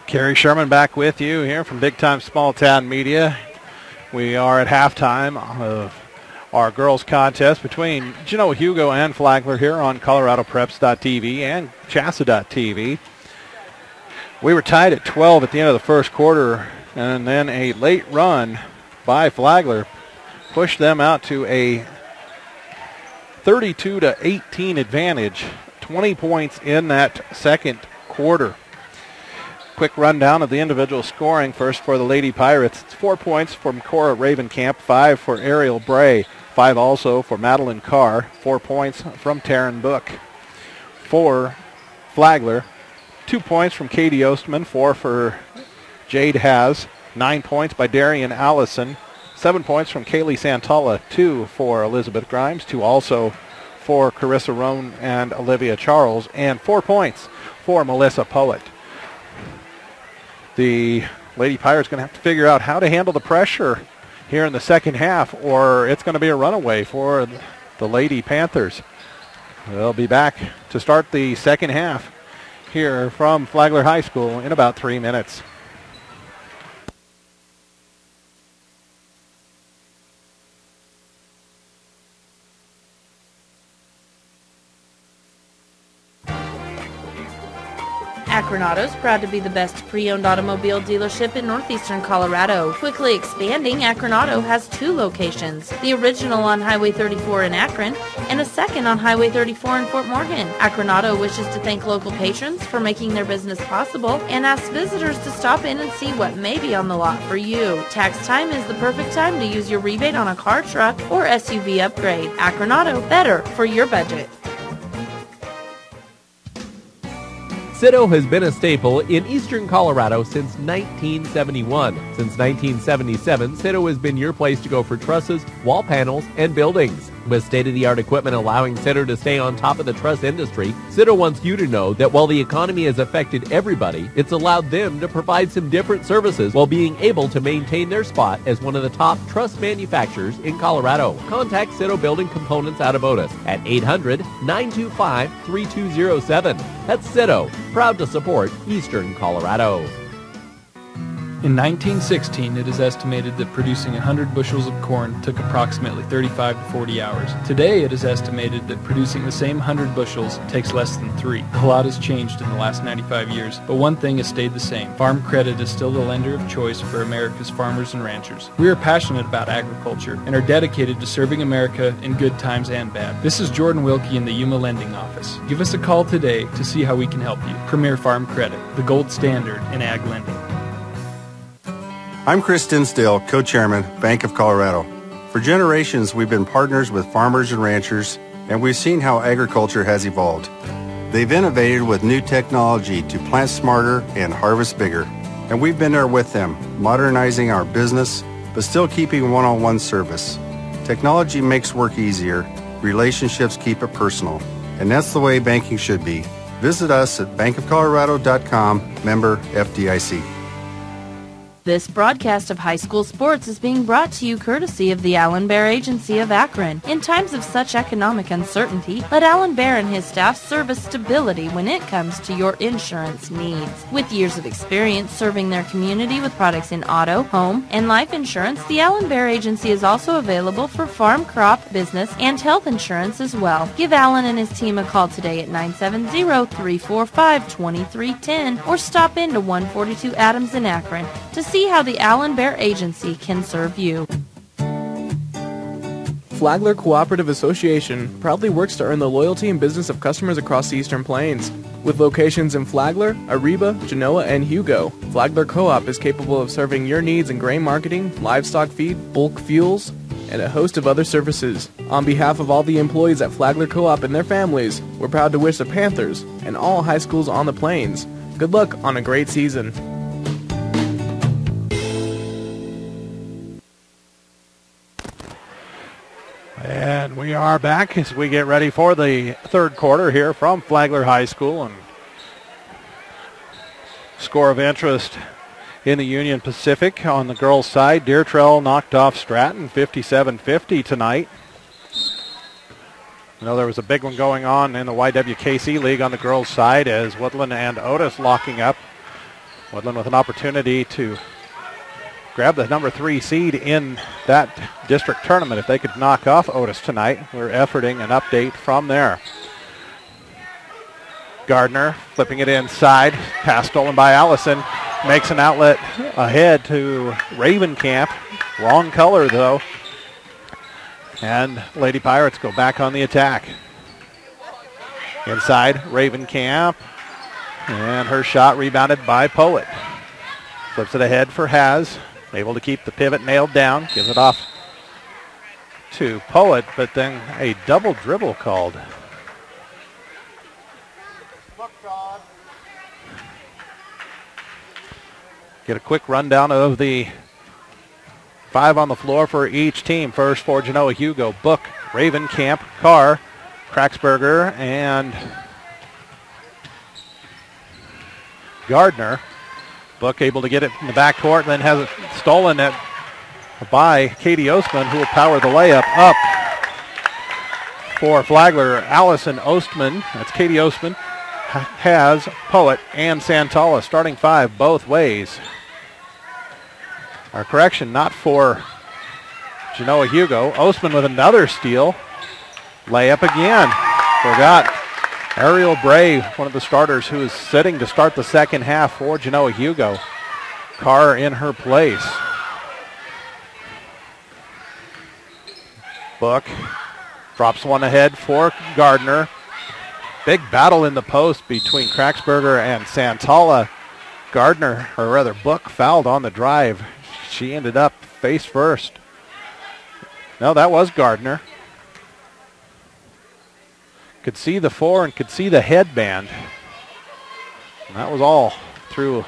Kerry Sherman back with you here from Big Time Small Town Media. We are at halftime of our girls contest between Genoa-Hugo and Flagler here on ColoradoPreps.tv and Chassa.tv. We were tied at 12 at the end of the first quarter, and then a late run by Flagler pushed them out to a 32-18 advantage, 20 points in that second quarter. Quick rundown of the individual scoring. First for the Lady Pirates, it's 4 points from Cora Ravenkamp, 5 for Ariel Bray, 5 also for Madeline Carr, 4 points from Taryn Book. For Flagler, 2 points from Katie Ostman, 4 for Jade Has, 9 points by Darian Allison, 7 points from Kaylee Santalla, 2 for Elizabeth Grimes, 2 also for Carissa Roan and Olivia Charles, and 4 points for Melissa Poet. The Lady Pirates going to have to figure out how to handle the pressure here in the second half, or it's going to be a runaway for the Lady Panthers. They'll be back to start the second half here from Flagler High School in about 3 minutes. Akron Auto is proud to be the best pre-owned automobile dealership in northeastern Colorado. Quickly expanding, Akron Auto has 2 locations, the original on Highway 34 in Akron and a second on Highway 34 in Fort Morgan. Akron Auto wishes to thank local patrons for making their business possible and asks visitors to stop in and see what may be on the lot for you. Tax time is the perfect time to use your rebate on a car, truck, or SUV upgrade. Akron Auto, better for your budget. Citto has been a staple in eastern Colorado since 1971. Since 1977, Citto has been your place to go for trusses, wall panels, and buildings. With state-of-the-art equipment allowing Citto to stay on top of the truss industry, Citto wants you to know that while the economy has affected everybody, it's allowed them to provide some different services while being able to maintain their spot as one of the top truss manufacturers in Colorado. Contact Citto Building Components out of Otis at 800-925-3207. That's Citto, proud to support eastern Colorado. In 1916, it is estimated that producing 100 bushels of corn took approximately 35 to 40 hours. Today, it is estimated that producing the same 100 bushels takes less than 3. A lot has changed in the last 95 years, but one thing has stayed the same. Farm Credit is still the lender of choice for America's farmers and ranchers. We are passionate about agriculture and are dedicated to serving America in good times and bad. This is Jordan Wilkie in the Yuma Lending Office. Give us a call today to see how we can help you. Premier Farm Credit, the gold standard in ag lending. I'm Chris Tinsdale, co-chairman, Bank of Colorado. For generations, we've been partners with farmers and ranchers, and we've seen how agriculture has evolved. They've innovated with new technology to plant smarter and harvest bigger. And we've been there with them, modernizing our business, but still keeping one-on-one service. Technology makes work easier, relationships keep it personal, and that's the way banking should be. Visit us at bankofcolorado.com, member FDIC. This broadcast of high school sports is being brought to you courtesy of the Allen Bear Agency of Akron. In times of such economic uncertainty, let Allen Bear and his staff service stability when it comes to your insurance needs. With years of experience serving their community with products in auto, home, and life insurance, the Allen Bear Agency is also available for farm, crop, business, and health insurance as well. Give Allen and his team a call today at 970-345-2310 or stop into 142 Adams in Akron to see how the Allen Bear Agency can serve you. Flagler Cooperative Association proudly works to earn the loyalty and business of customers across the Eastern Plains. With locations in Flagler, Ariba, Genoa, and Hugo, Flagler Co-op is capable of serving your needs in grain marketing, livestock feed, bulk fuels, and a host of other services. On behalf of all the employees at Flagler Co-op and their families, we're proud to wish the Panthers and all high schools on the Plains good luck on a great season. And we are back as we get ready for the third quarter here from Flagler High School. And score of interest in the Union Pacific on the girls' side. Deer Trail knocked off Stratton 57-50 tonight. I know there was a big one going on in the YWKC League on the girls' side as Woodland and Otis locking up. Woodland with an opportunity to grab the number 3 seed in that district tournament if they could knock off Otis tonight. We're efforting an update from there. Gardner flipping it inside. Pass stolen by Allison. Makes an outlet ahead to Ravencamp. Wrong color though. And Lady Pirates go back on the attack. Inside Ravencamp. And her shot rebounded by Poet. Flips it ahead for Haz. Able to keep the pivot nailed down. Gives it off to Poet, but then a double dribble called. Get a quick rundown of the 5 on the floor for each team. First for Genoa-Hugo, Book, Ravencamp, Carr, Kraxberger, and Gardner. Book able to get it in the backcourt, then has it stolen by Katie Ostman, who will power the layup up for Flagler. Allison Ostman, that's Katie Ostman, has Poet and Santala. Starting 5 both ways. Our correction, not for Genoa-Hugo. Ostman with another steal. Layup again. Forgot. Ariel Bray, one of the starters who is sitting to start the second half for Genoa-Hugo. Carr in her place. Book drops one ahead for Gardner. Big battle in the post between Kraxberger and Santala. Gardner, or rather Book, fouled on the drive. She ended up face first. No, that was Gardner. Could see the 4 and could see the headband. And that was all through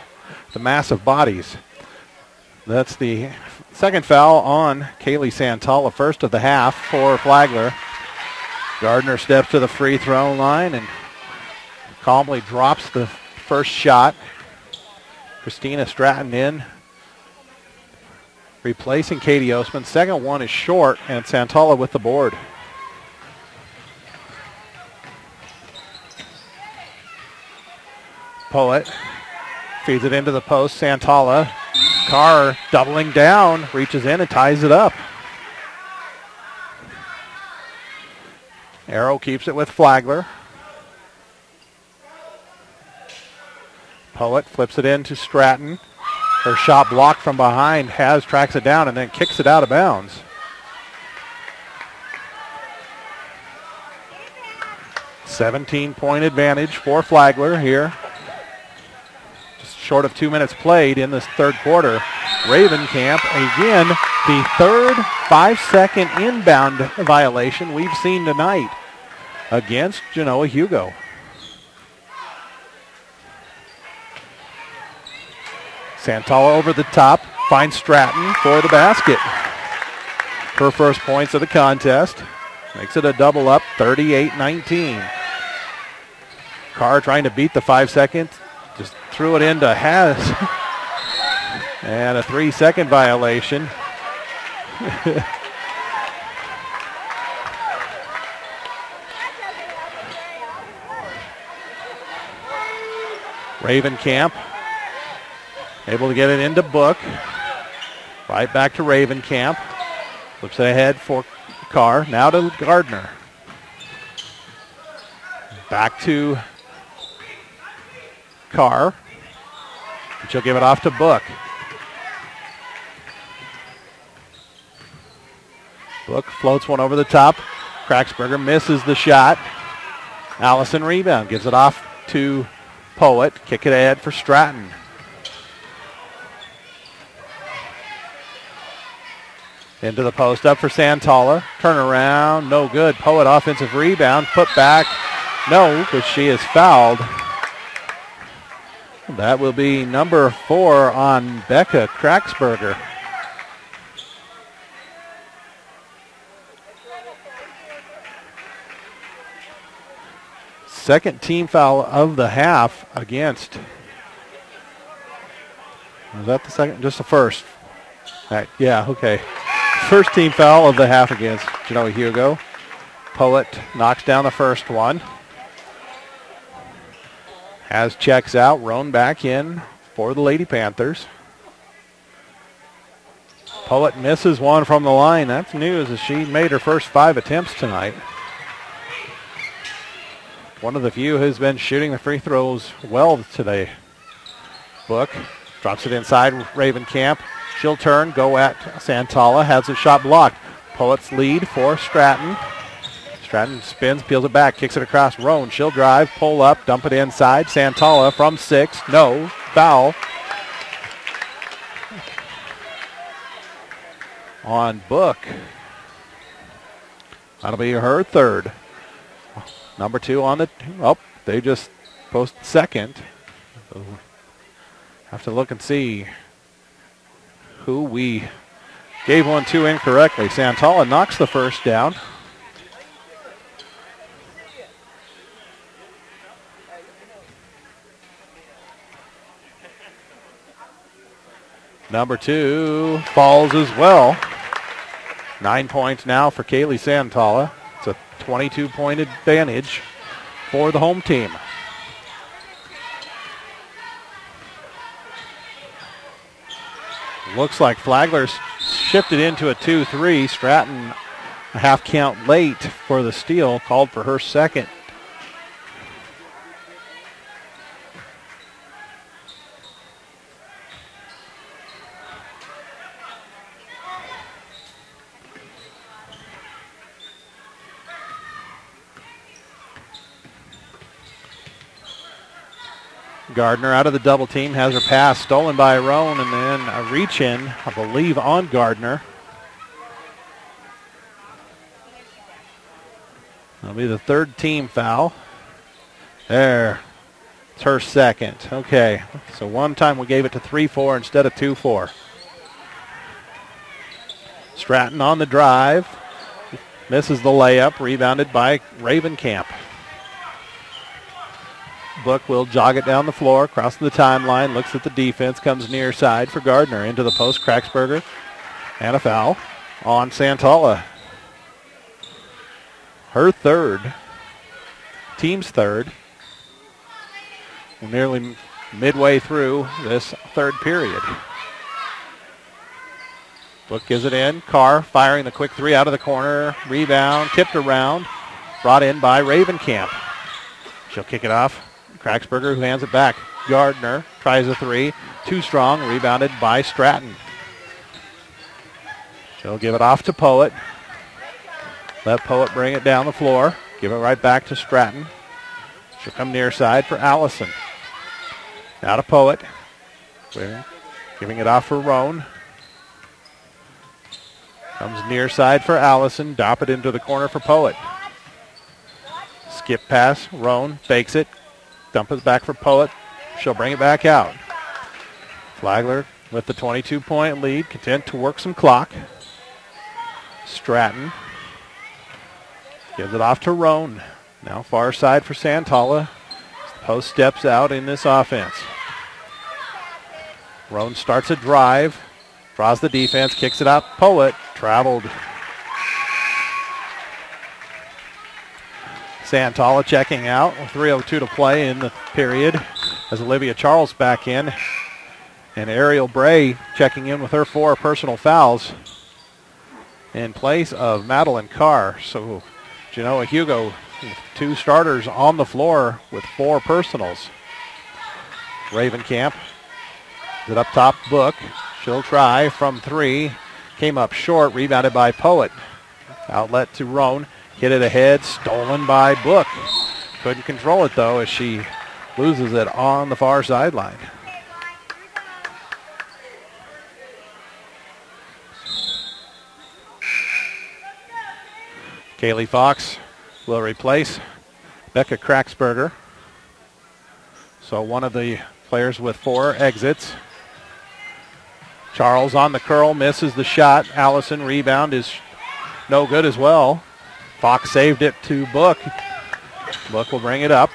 the massive bodies. That's the second foul on Kaylee Santala, first of the half for Flagler. Gardner steps to the free throw line and calmly drops the first shot. Christina Stratton in, replacing Katie Osman. Second one is short, and Santala with the board. Poet feeds it into the post. Santala. Carr doubling down, reaches in and ties it up. Arrow keeps it with Flagler. Poet flips it in to Stratton. Her shot blocked from behind. Has tracks it down and then kicks it out of bounds. $17-point advantage for Flagler here. Just short of 2 minutes played in this third quarter. Ravencamp, again, the third 5-second inbound violation we've seen tonight against Genoa-Hugo. Santala over the top, finds Stratton for the basket. Her first points of the contest. Makes it a double up, 38-19. Carr trying to beat the 5 seconds. Just threw it into Has. And a 3-second violation. Ravencamp able to get it into Book. Right back to Ravencamp. Flips it ahead for Carr. Now to Gardner. Back to Carr. And she'll give it off to Book. Book floats one over the top. Kraxberger misses the shot. Allison rebound. Gives it off to Poet. Kick it ahead for Stratton. Into the post up for Santala. Turnaround, no good. Poet offensive rebound. Put back, no, because she is fouled. That will be number 4 on Becca Kraxberger. Second team foul of the half against. Was that the second? Just the first. All right, yeah, okay. First team foul of the half against Genoa-Hugo. Poet knocks down the first one. Has checks out. Roan back in for the Lady Panthers. Poet misses one from the line. That's news as she made her first 5 attempts tonight. One of the few who's been shooting the free throws well today. Book drops it inside Ravencamp. She'll turn, go at Santala, has a shot blocked. Poet's lead for Stratton. Stratton spins, peels it back, kicks it across Roan. She'll drive, pull up, dump it inside. Santala from 6, no, foul. On Book. That'll be her third. Number 2 on the, they just posted second. So have to look and see who we gave one to incorrectly. Santala knocks the first down. Number 2 falls as well. 9 points now for Kaylee Santala. It's a 22-point advantage for the home team. Looks like Flagler's shifted into a 2-3. Stratton a half count late for the steal, called for her second. Gardner out of the double team, has her pass stolen by Roan, and then a reach in, I believe, on Gardner. That'll be the third team foul. There. It's her second. Okay, so one time we gave it to 3-4 instead of 2-4. Stratton on the drive. Misses the layup. Rebounded by Ravenkamp. Book will jog it down the floor, across the timeline, looks at the defense, comes near side for Gardner. Into the post, Kraxberger. And a foul on Santala. Her third. Team's third. We're nearly midway through this third period. Book gives it in. Carr firing the quick three out of the corner. Rebound, tipped around. Brought in by Ravenkamp. She'll kick it off. Kraxberger, who hands it back. Gardner tries a three. Too strong. Rebounded by Stratton. She'll give it off to Poet. Let Poet bring it down the floor. Give it right back to Stratton. She'll come near side for Allison. Now to Poet. Giving it off for Roan. Comes near side for Allison. Dop it into the corner for Poet. Skip pass. Roan fakes it. Dump it back for Poet. She'll bring it back out. Flagler with the 22-point lead. Content to work some clock. Stratton gives it off to Roan. Now far side for Santala. Post steps out in this offense. Roan starts a drive. Draws the defense. Kicks it out. Poet traveled. Santala checking out with 3:02 to play in the period as Olivia Charles back in. And Ariel Bray checking in with her 4 personal fouls in place of Madeline Carr. So Genoa-Hugo, 2 starters on the floor with 4 personals. Ravenkamp is it up top. Book. She'll try from 3. Came up short. Rebounded by Poet. Outlet to Roan. Hit it ahead. Stolen by Book. Couldn't control it, though, as she loses it on the far sideline. Kaylee Fox will replace Becca Kraxberger. So one of the players with 4 exits. Charles on the curl, misses the shot. Allison rebound is no good as well. Fox saved it to Book. Book will bring it up.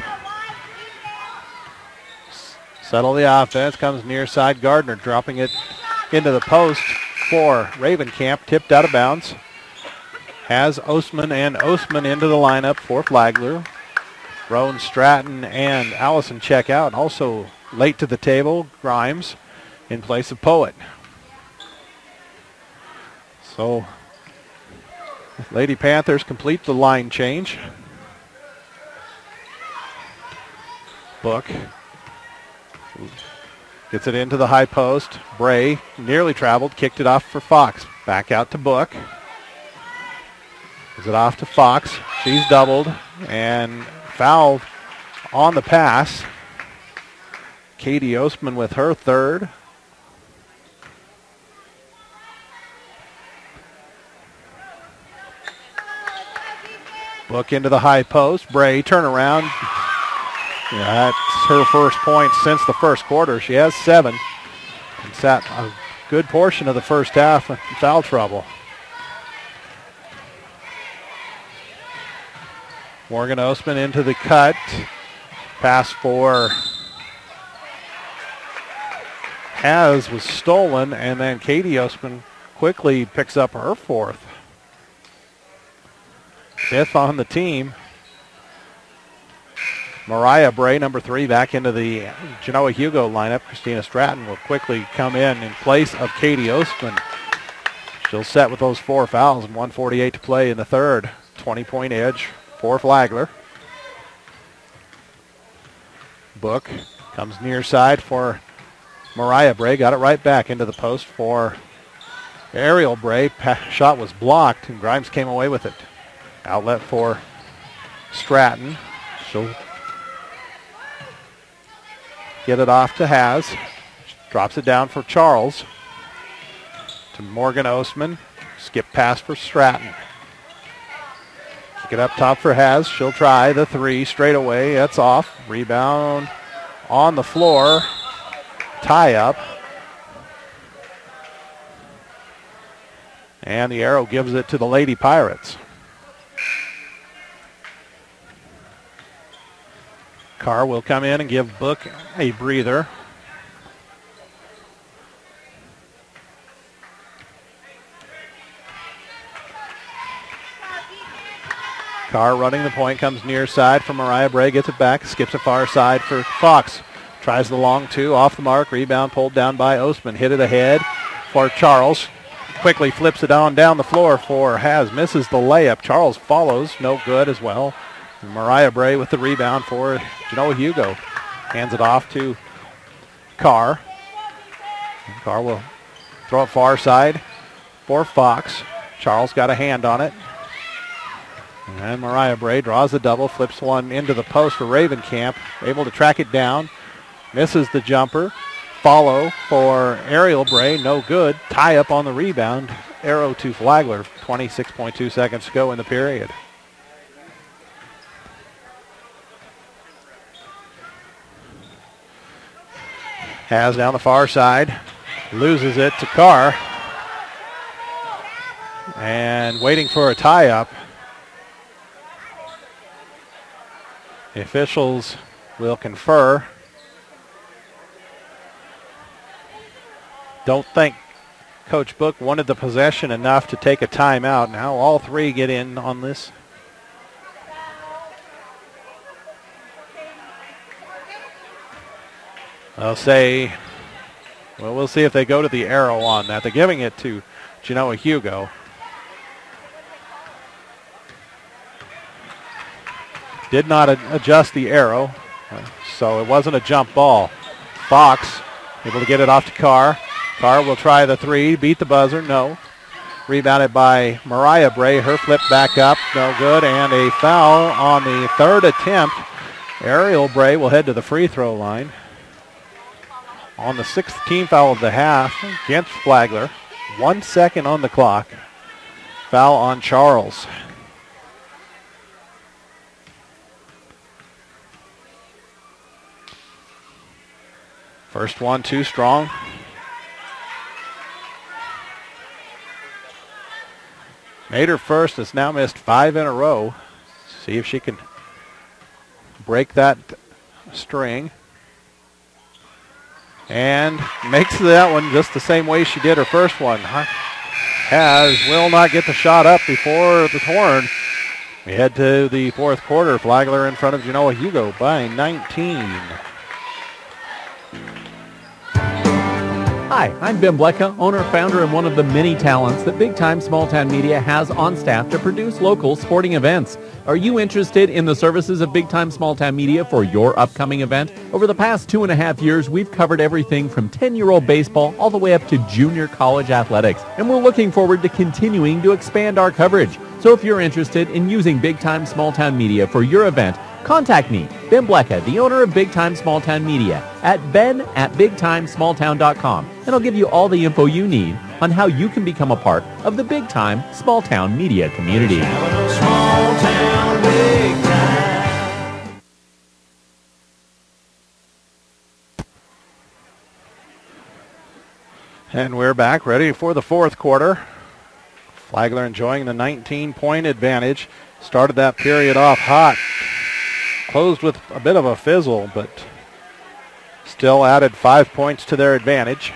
Settle the offense, comes near side. Gardner dropping it into the post for Ravenkamp. Tipped out of bounds. Has Ostman and Ostman into the lineup for Flagler. Roan, Stratton, and Allison check out. Also late to the table, Grimes in place of Poet. So Lady Panthers complete the line change. Book gets it into the high post. Bray nearly traveled, kicked it off for Fox. Back out to Book. Gives it off to Fox. She's doubled and fouled on the pass. Katie Ostman with her third. Book into the high post. Bray turnaround. Yeah, that's her first point since the first quarter. She has 7 and sat a good portion of the first half in foul trouble. Morgan Ostman into the cut. Pass for Haz was stolen, and then Katie Ostman quickly picks up her 4th. 5th on the team. Mariah Bray, number 3, back into the Genoa-Hugo lineup. Christina Stratton will quickly come in place of Katie Ostman. She'll set with those 4 fouls and 1:48 to play in the third. 20-point edge for Flagler. Book comes near side for Mariah Bray. Got it right back into the post for Ariel Bray. Shot was blocked, and Grimes came away with it. Outlet for Stratton. She'll get it off to Haz. Drops it down for Charles. To Morgan Ostman. Skip pass for Stratton. Kick it up top for Haz. She'll try the 3 straight away. That's off. Rebound on the floor. Tie up. And the arrow gives it to the Lady Pirates. Carr will come in and give Book a breather. Carr running the point, comes near side for Mariah Bray, gets it back, skips it far side for Fox. Tries the long two, off the mark, rebound pulled down by Ostman. Hit it ahead for Charles. Quickly flips it on down the floor for Has, misses the layup. Charles follows, no good as well. And Mariah Bray with the rebound for Genoa-Hugo. Hands it off to Carr. And Carr will throw it far side for Fox. Charles got a hand on it. And Mariah Bray draws the double, flips one into the post for Ravenkamp. Able to track it down. Misses the jumper. Follow for Ariel Bray, no good. Tie up on the rebound. Arrow to Flagler. 26.2 seconds to go in the period. Has down the far side. Loses it to Carr. And waiting for a tie-up. The officials will confer. Don't think Coach Book wanted the possession enough to take a timeout. Now all three get in on this. They'll say, well, we'll see if they go to the arrow on that. They're giving it to Genoa-Hugo. Did not adjust the arrow, so it wasn't a jump ball. Fox able to get it off to Carr. Carr will try the three, beat the buzzer, no. Rebounded by Mariah Bray. Her flip back up, no good, and a foul on the third attempt. Ariel Bray will head to the free throw line. On the sixth team foul of the half against Flagler. 1 second on the clock. Foul on Charles. First one too strong. Made her first, has now missed 5 in a row. See if she can break that string. And makes that one just the same way she did her first one. Will not get the shot up before the horn. We head to the fourth quarter. Flagler in front of Genoa-Hugo by 19. Hi, I'm Ben Blecka, owner, founder, and one of the many talents that Big Time Small Town Media has on staff to produce local sporting events. Are you interested in the services of Big Time Small Town Media for your upcoming event? Over the past 2.5 years, we've covered everything from 10-year-old baseball all the way up to junior college athletics, and we're looking forward to continuing to expand our coverage. So if you're interested in using Big Time Small Town Media for your event, contact me, Ben Blecka, the owner of Big Time Small Town Media, at ben@bigtimesmalltown.com, and I'll give you all the info you need on how you can become a part of the Big Time Small Town Media community. Small town, big time. And we're back ready for the fourth quarter. Flagler enjoying the 19-point advantage. Started that period off hot. Closed with a bit of a fizzle, but still added 5 points to their advantage.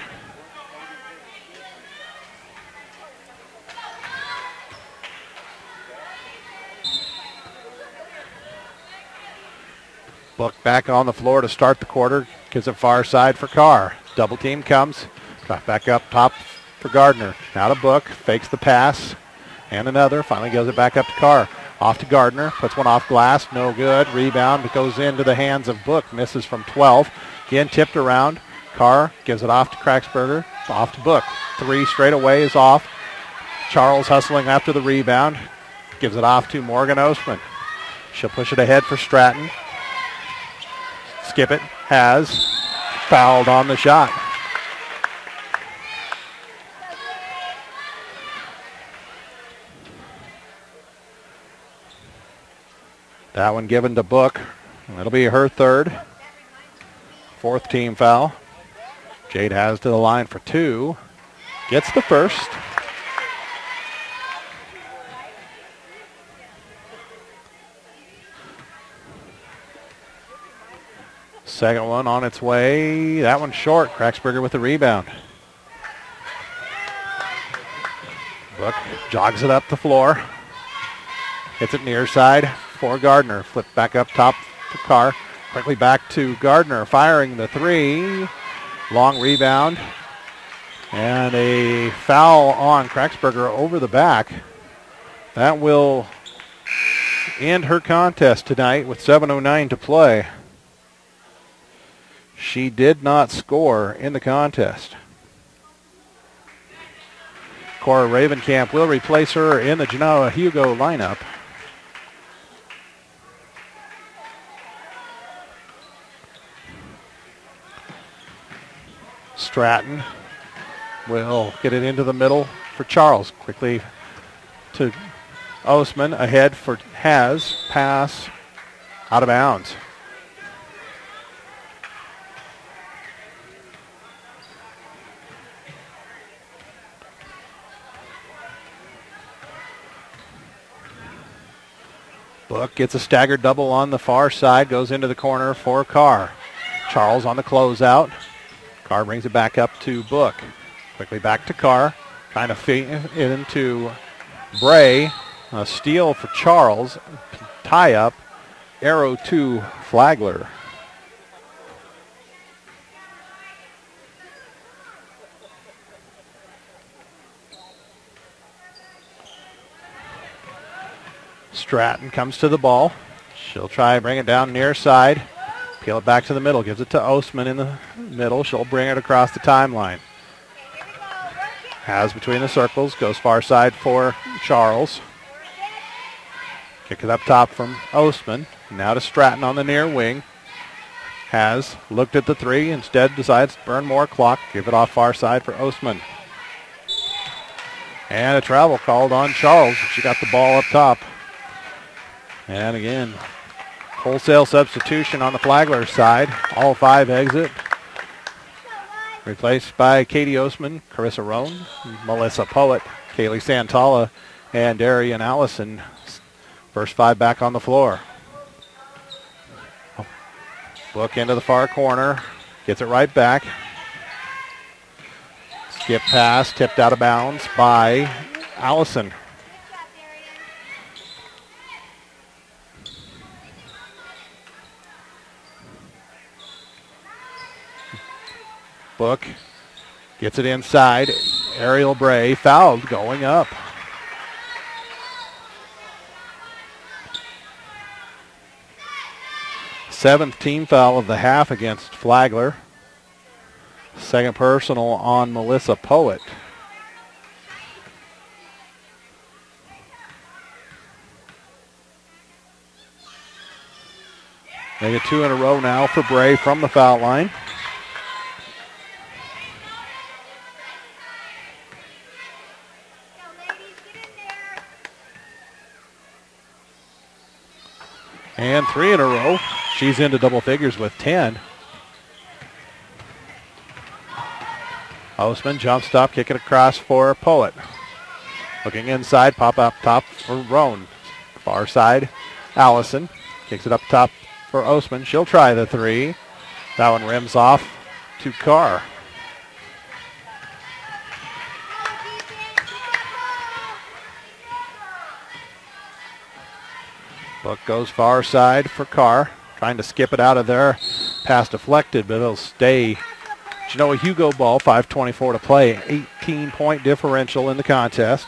Book back on the floor to start the quarter. Gives it far side for Carr. Double team comes. Drop back up top for Gardner. Now to Book. Fakes the pass. And another. Finally goes it back up to Carr. Off to Gardner. Puts one off glass. No good. Rebound. But goes into the hands of Book. Misses from 12. Again tipped around. Carr gives it off to Kraxberger. Off to Book. 3 straight away is off. Charles hustling after the rebound. Gives it off to Morgan Ostman. She'll push it ahead for Stratton. Skip it. Has. Fouled on the shot. That one given to Book. It'll be her third. Fourth team foul. Jade has to the line for 2. Gets the first. Second one on its way. That one's short. Kraxberger with the rebound. Book jogs it up the floor. Hits it near side for Gardner. Flip back up top for Carr. Quickly back to Gardner, firing the 3. Long rebound. And a foul on Kraxberger over the back. That will end her contest tonight with 7:09 to play. She did not score in the contest. Cora Ravenkamp will replace her in the Genoa-Hugo lineup. Stratton will get it into the middle for Charles. Quickly to Osman, ahead for Has. Pass out of bounds. Book gets a staggered double on the far side, goes into the corner for Carr. Charles on the closeout. Carr brings it back up to Book. Quickly back to Carr. Trying to feed it into Bray. A steal for Charles. Tie up. Arrow to Flagler. Stratton comes to the ball. She'll try and bring it down near side. Peel it back to the middle. Gives it to Osman in the middle. She'll bring it across the timeline. Has between the circles. Goes far side for Charles. Kick it up top from Osman. Now to Stratton on the near wing. Has looked at the 3. Instead decides to burn more clock. Give it off far side for Osman. And a travel called on Charles. She got the ball up top. And again, wholesale substitution on the Flagler side. All 5 exit. Replaced by Katie Osman, Carissa Roan, Melissa Poet, Kaylee Santala, and Darian Allison. First 5 back on the floor. Book into the far corner. Gets it right back. Skip pass, tipped out of bounds by Allison. Book gets it inside. Ariel Bray fouled going up. Seventh team foul of the half against Flagler. Second personal on Melissa Poet. They get 2 in a row now for Bray from the foul line. And 3 in a row. She's into double figures with 10. Osman jump stop, kick it across for Poet. Looking inside, pop up top for Roan. Far side, Allison. Kicks it up top for Osman. She'll try the 3. That one rims off to Carr. Book goes far side for Carr. Trying to skip it out of there. Pass deflected, but it'll stay. Genoa-Hugo ball, 5:24 to play. 18-point differential in the contest.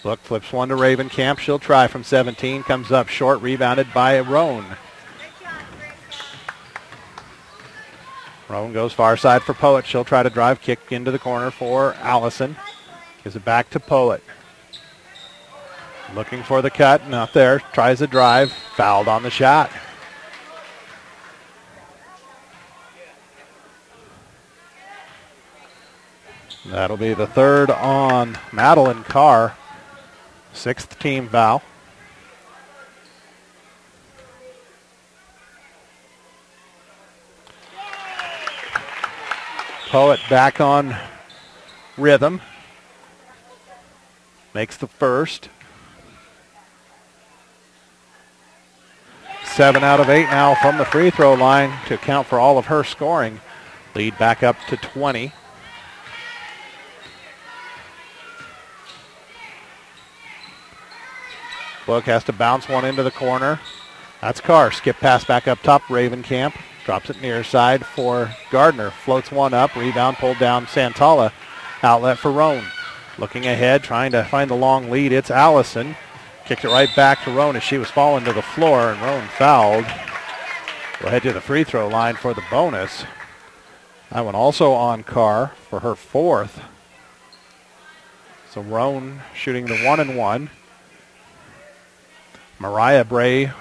Book flips one to Ravenkamp. She'll try from 17. Comes up short, rebounded by Roan. Roan goes far side for Poet. She'll try to drive, kick into the corner for Allison. Gives it back to Poet. Looking for the cut, not there. Tries a drive, fouled on the shot. That'll be the third on Madeline Carr. 6th team foul. Poet back on rhythm. Makes the first. 7 out of 8 now from the free throw line to account for all of her scoring. Lead back up to 20. Book has to bounce one into the corner. That's Carr. Skip pass back up top. Ravencamp drops it near side for Gardner. Floats one up. Rebound pulled down Santala. Outlet for Roan. Looking ahead, trying to find the long lead. It's Allison. Kicked it right back to Roan as she was falling to the floor, and Roan fouled. We'll head to the free throw line for the bonus. That one also on Carr for her 4th. So Roan shooting the 1-and-1. Mariah Bray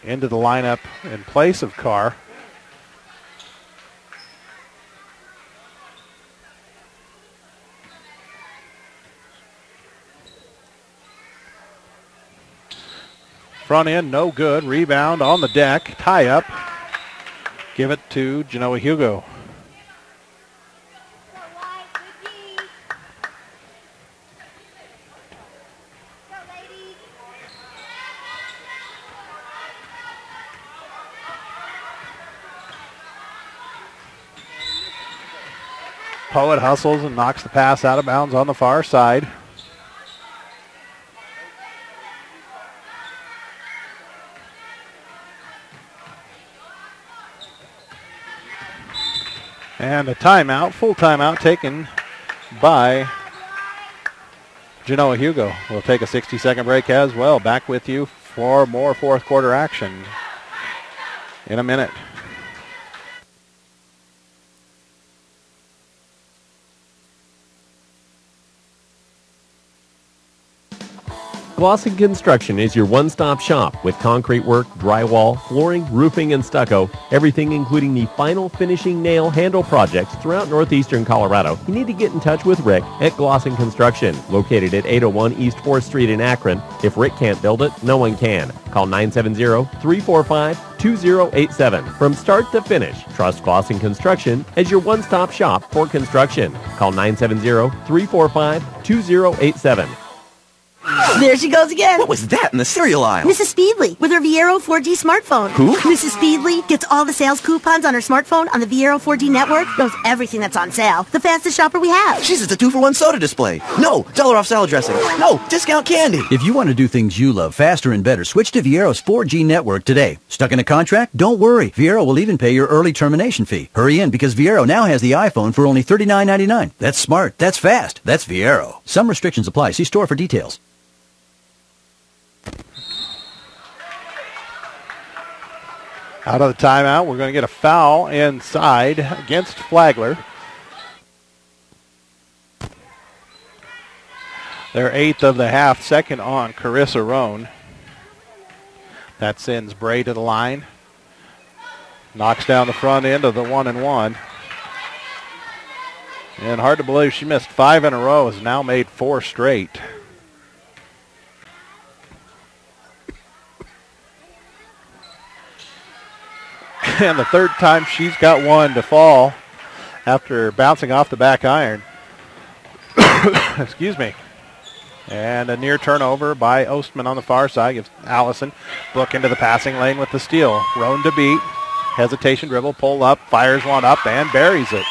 into the lineup in place of Carr. Front end, no good. Rebound on the deck. Tie up. Give it to Genoa-Hugo. Poet hustles and knocks the pass out of bounds on the far side. And a timeout, full timeout taken by Genoa-Hugo. We'll take a 60-second break as well. Back with you for more fourth quarter action in a minute. Glosson Construction is your one-stop shop with concrete work, drywall, flooring, roofing, and stucco. Everything including the final finishing nail handle projects throughout northeastern Colorado. You need to get in touch with Rick at Glosson Construction, located at 801 East 4th Street in Akron. If Rick can't build it, no one can. Call 970-345-2087. From start to finish, trust Glosson Construction as your one-stop shop for construction. Call 970-345-2087. There she goes again. What was that in the cereal aisle? Mrs. Speedley with her Viero 4G smartphone. Who? Mrs. Speedley gets all the sales coupons on her smartphone on the Viero 4G network. Knows everything that's on sale. The fastest shopper we have. She's at the 2-for-1 soda display. No, $1 off salad dressing. No, discount candy. If you want to do things you love faster and better, switch to Viero's 4G network today. Stuck in a contract? Don't worry. Viero will even pay your early termination fee. Hurry in because Viero now has the iPhone for only $39.99. That's smart. That's fast. That's Viero. Some restrictions apply. See store for details. Out of the timeout, we're going to get a foul inside against Flagler. Their 8th of the half, second on Carissa Roan. That sends Bray to the line. Knocks down the front end of the 1-and-1. And hard to believe she missed 5 in a row, has now made 4 straight. And the third time she's got one to fall after bouncing off the back iron. Excuse me. And a near turnover by Ostman on the far side. Gives Allison Book into the passing lane with the steal. Roan to beat. Hesitation dribble, pull up, fires one up, and buries it.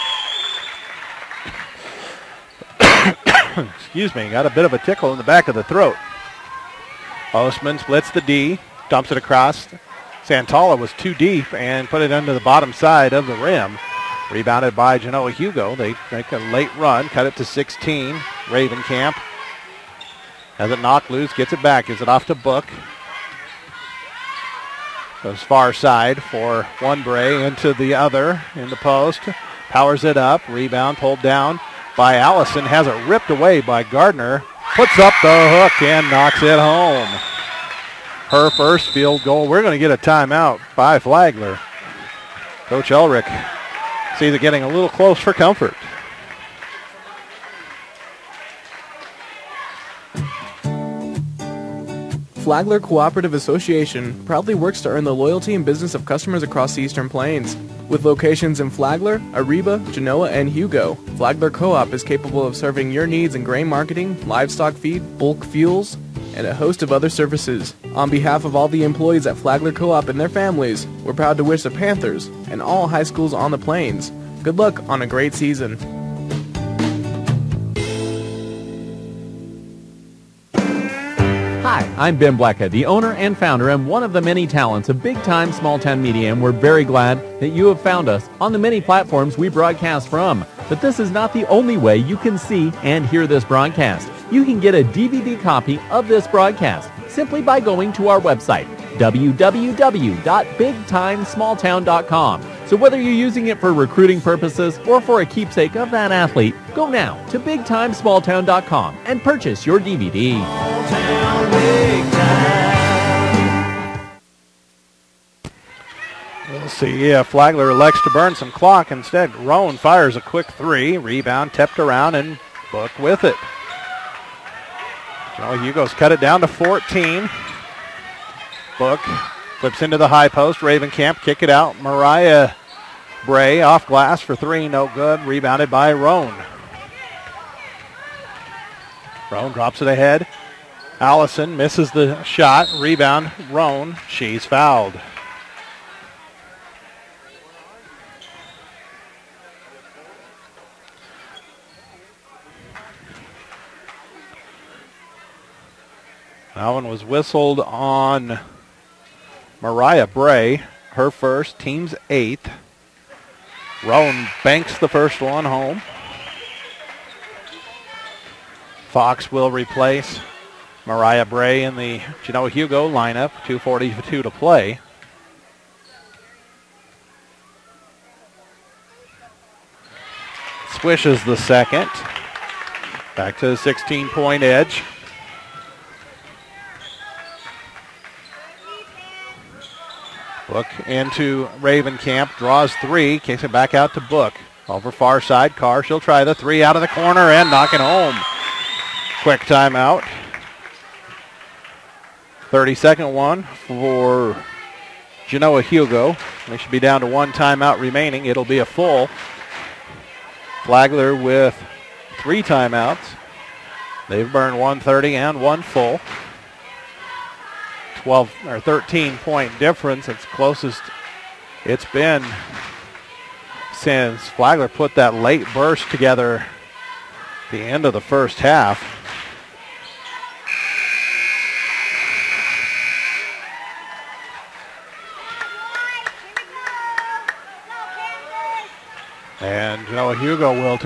Excuse me. Got a bit of a tickle in the back of the throat. Ostman splits the D. Dumps it across. Santala was too deep and put it under the bottom side of the rim. Rebounded by Genoa-Hugo. They make a late run, cut it to 16. Ravencamp has it knocked loose, gets it back, gives it off to Book. Goes far side for one Bray into the other in the post. Powers it up, rebound pulled down by Allison. Has it ripped away by Gardner. Puts up the hook and knocks it home. Her first field goal. We're going to get a timeout by Flagler. Coach Elrick sees it getting a little close for comfort. Flagler Cooperative Association proudly works to earn the loyalty and business of customers across the Eastern Plains. With locations in Flagler, Ariba, Genoa, and Hugo, Flagler Co-op is capable of serving your needs in grain marketing, livestock feed, bulk fuels, and a host of other services. On behalf of all the employees at Flagler Co-op and their families, we're proud to wish the Panthers and all high schools on the Plains good luck on a great season. Hi, I'm Ben Blecka, the owner and founder and one of the many talents of Big Time Small Town Media, and we're very glad that you have found us on the many platforms we broadcast from. But this is not the only way you can see and hear this broadcast. You can get a DVD copy of this broadcast simply by going to our website, www.bigtimesmalltown.com. So whether you're using it for recruiting purposes or for a keepsake of that athlete, go now to bigtimesmalltown.com and purchase your DVD. We'll see if Flagler elects to burn some clock. Instead, Roan fires a quick three. Rebound tipped around and Book with it. Genoa-Hugo's cut it down to 14. Book flips into the high post. Ravenkamp kick it out. Mariah Bray off glass for three. No good. Rebounded by Roan. Roan drops it ahead. Allison misses the shot. Rebound, Roan. She's fouled. That one was whistled on Mariah Bray. Her first, team's eighth. Roan banks the first one home. Fox will replace Mariah Bray in the Genoa-Hugo lineup. 2:42 to play. Swishes the second. Back to the 16-point edge. Book into Ravenkamp, draws three, kicks it back out to Book. Over far side, Carr, she'll try the three out of the corner and knock it home. Quick timeout. 32nd one for Genoa-Hugo. They should be down to one timeout remaining. It'll be a full. Flagler with 3 timeouts. They've burned 130 and one full. 12 or 13-point difference. It's closest it's been since Flagler put that late burst together at the end of the first half. And Genoa-Hugo will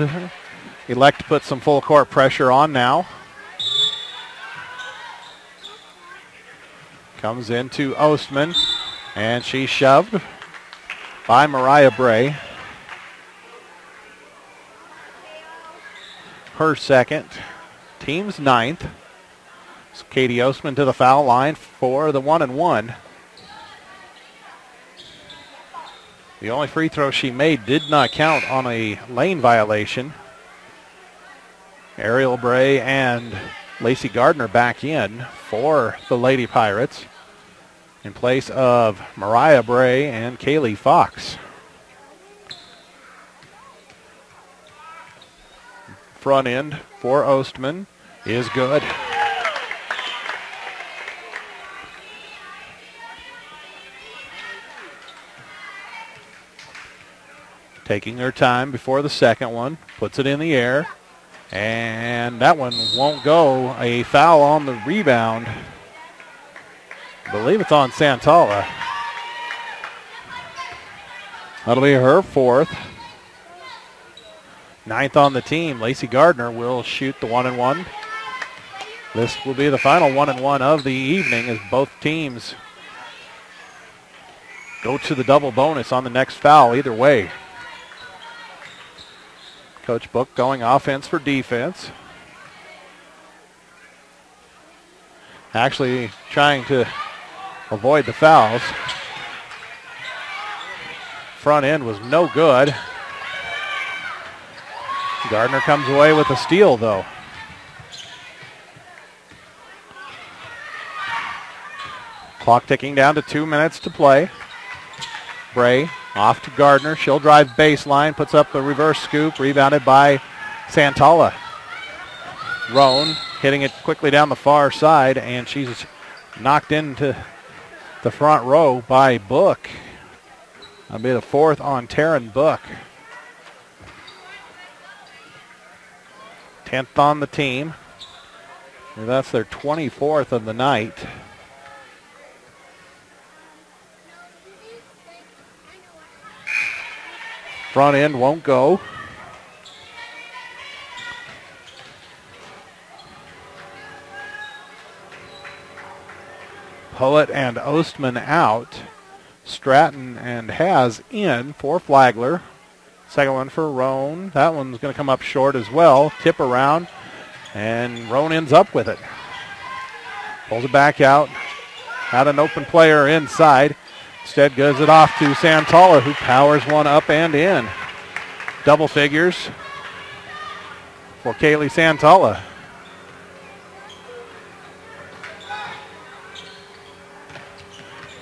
elect to put some full court pressure on now. Comes into Ostman, and she's shoved by Mariah Bray. Her second, team's ninth. So Katie Ostman to the foul line for the 1-and-1. The only free throw she made did not count on a lane violation. Ariel Bray and Lacey Gardner back in for the Lady Pirates in place of Mariah Bray and Kaylee Fox. Front end for Ostman is good. Taking her time before the second one, puts it in the air, and that one won't go. A foul on the rebound. I believe it's on Santala. That'll be her fourth. Ninth on the team. Lacey Gardner will shoot the 1-and-1. This will be the final 1-and-1 of the evening as both teams go to the double bonus on the next foul either way. Coach Book going offense for defense. Actually trying to avoid the fouls. Front end was no good. Gardner comes away with a steal, though. Clock ticking down to 2 minutes to play. Bray off to Gardner. She'll drive baseline, puts up the reverse scoop, rebounded by Santala. Roan hitting it quickly down the far side, and she's knocked into the front row by Book. That'll be the fourth on Taryn Book. 10th on the team. And that's their 24th of the night. Front end won't go. Poet and Ostman out. Stratton and Has in for Flagler. Second one for Roan. That one's going to come up short as well. Tip around, and Roan ends up with it. Pulls it back out. Had an open player inside. Instead gives it off to Santala, who powers one up and in. Double figures for Kaylee Santala.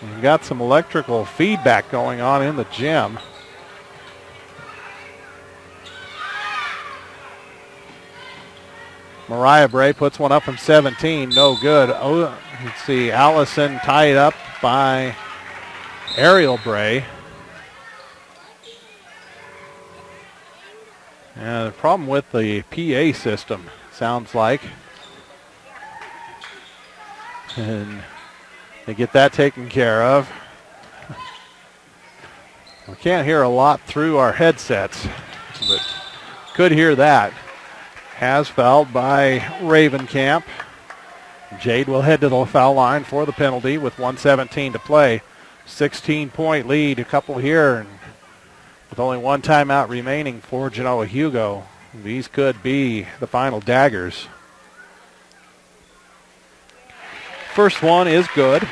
We've got some electrical feedback going on in the gym. Mariah Bray puts one up from 17. No good. Oh, let's see. Allison tied up by Ariel Bray. Yeah, the problem with the PA system, sounds like. And they get that taken care of. We can't hear a lot through our headsets, but could hear that. Has fouled by Ravenkamp. Jade will head to the foul line for the penalty with 1:17 to play. 16-point lead, a couple here, and with only one timeout remaining for Genoa-Hugo. These could be the final daggers. First one is good.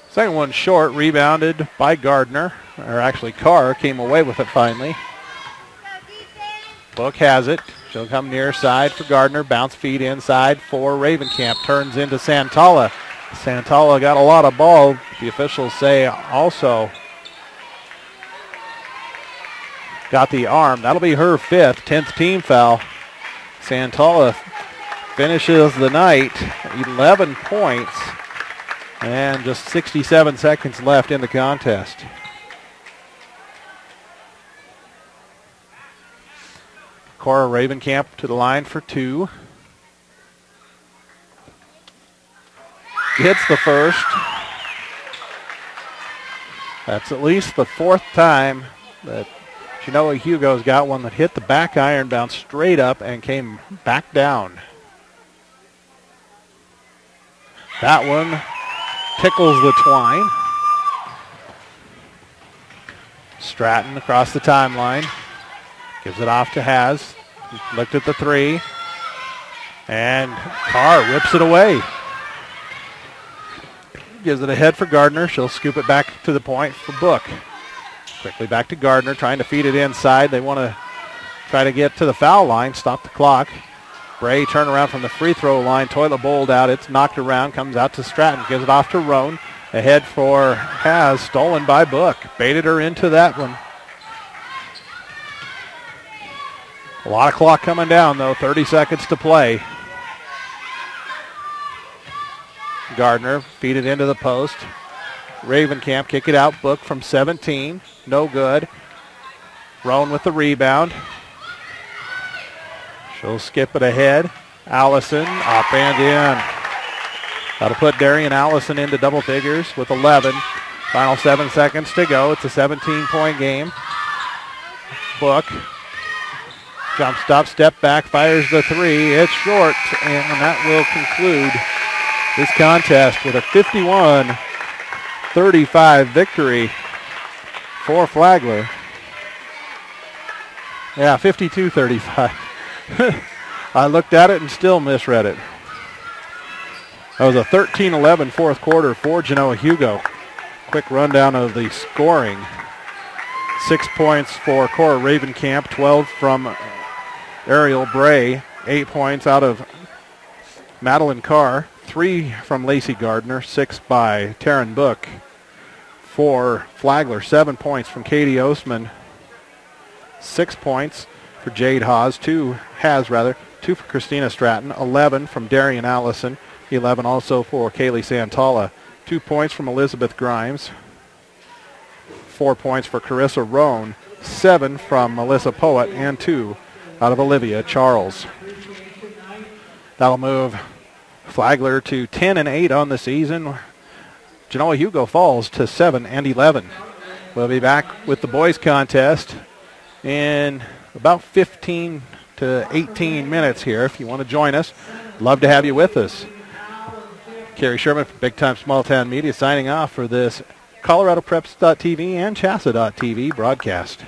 Second one short, rebounded by Gardner. Or actually Carr came away with it finally. Book has it. She'll come near side for Gardner. Bounce feed inside for Ravenkamp. Turns into Santala. Santala got a lot of ball. The officials say also got the arm. That'll be her fifth, 10th team foul. Santala finishes the night, 11 points, and just 67 seconds left in the contest. Cora Ravenkamp to the line for two. Hits the first. That's at least the fourth time that Genoa-Hugo's got one that hit the back iron, bounced straight up, and came back down. That one tickles the twine. Stratton across the timeline. Gives it off to Has. Looked at the three. And Carr rips it away. Gives it ahead for Gardner. She'll scoop it back to the point for Book. Quickly back to Gardner, trying to feed it inside. They want to try to get to the foul line, stop the clock. Bray turn around from the free throw line, toilet bowled out. It's knocked around, comes out to Stratton, gives it off to Roan. Ahead for Has, stolen by Book. Baited her into that one. A lot of clock coming down, though. 30 seconds to play. Gardner feed it into the post. Ravenkamp kick it out. Book from 17. No good. Roan with the rebound. She'll skip it ahead. Allison up and in. That'll put Darian Allison into double figures with 11. Final 7 seconds to go. It's a 17-point game. Book. Jump stop, step back, fires the three. It's short, and that will conclude this contest with a 51-35 victory for Flagler. Yeah, 52-35. I looked at it and still misread it. That was a 13-11 fourth quarter for Genoa-Hugo. quick rundown of the scoring. 6 points for Cora Ravenkamp, 12 from Ariel Bray, 8 points out of Madeline Carr, 3 from Lacey Gardner, 6 by Taryn Book. For Flagler, 7 points from Katie Ostman, 6 points for Jade Haas, 2 for Christina Stratton, 11 from Darian Allison, 11 also for Kaylee Santala, 2 points from Elizabeth Grimes, 4 points for Carissa Roan, 7 from Melissa Poet, and 2 out of Olivia Charles. That'll move Flagler to 10-8 on the season. Genoa-Hugo falls to 7-11. We'll be back with the boys contest in about 15 to 18 minutes here. If you want to join us, love to have you with us. Kerry Sherman from Big Time Small Town Media signing off for this ColoradoPreps.tv and Chassa.tv broadcast.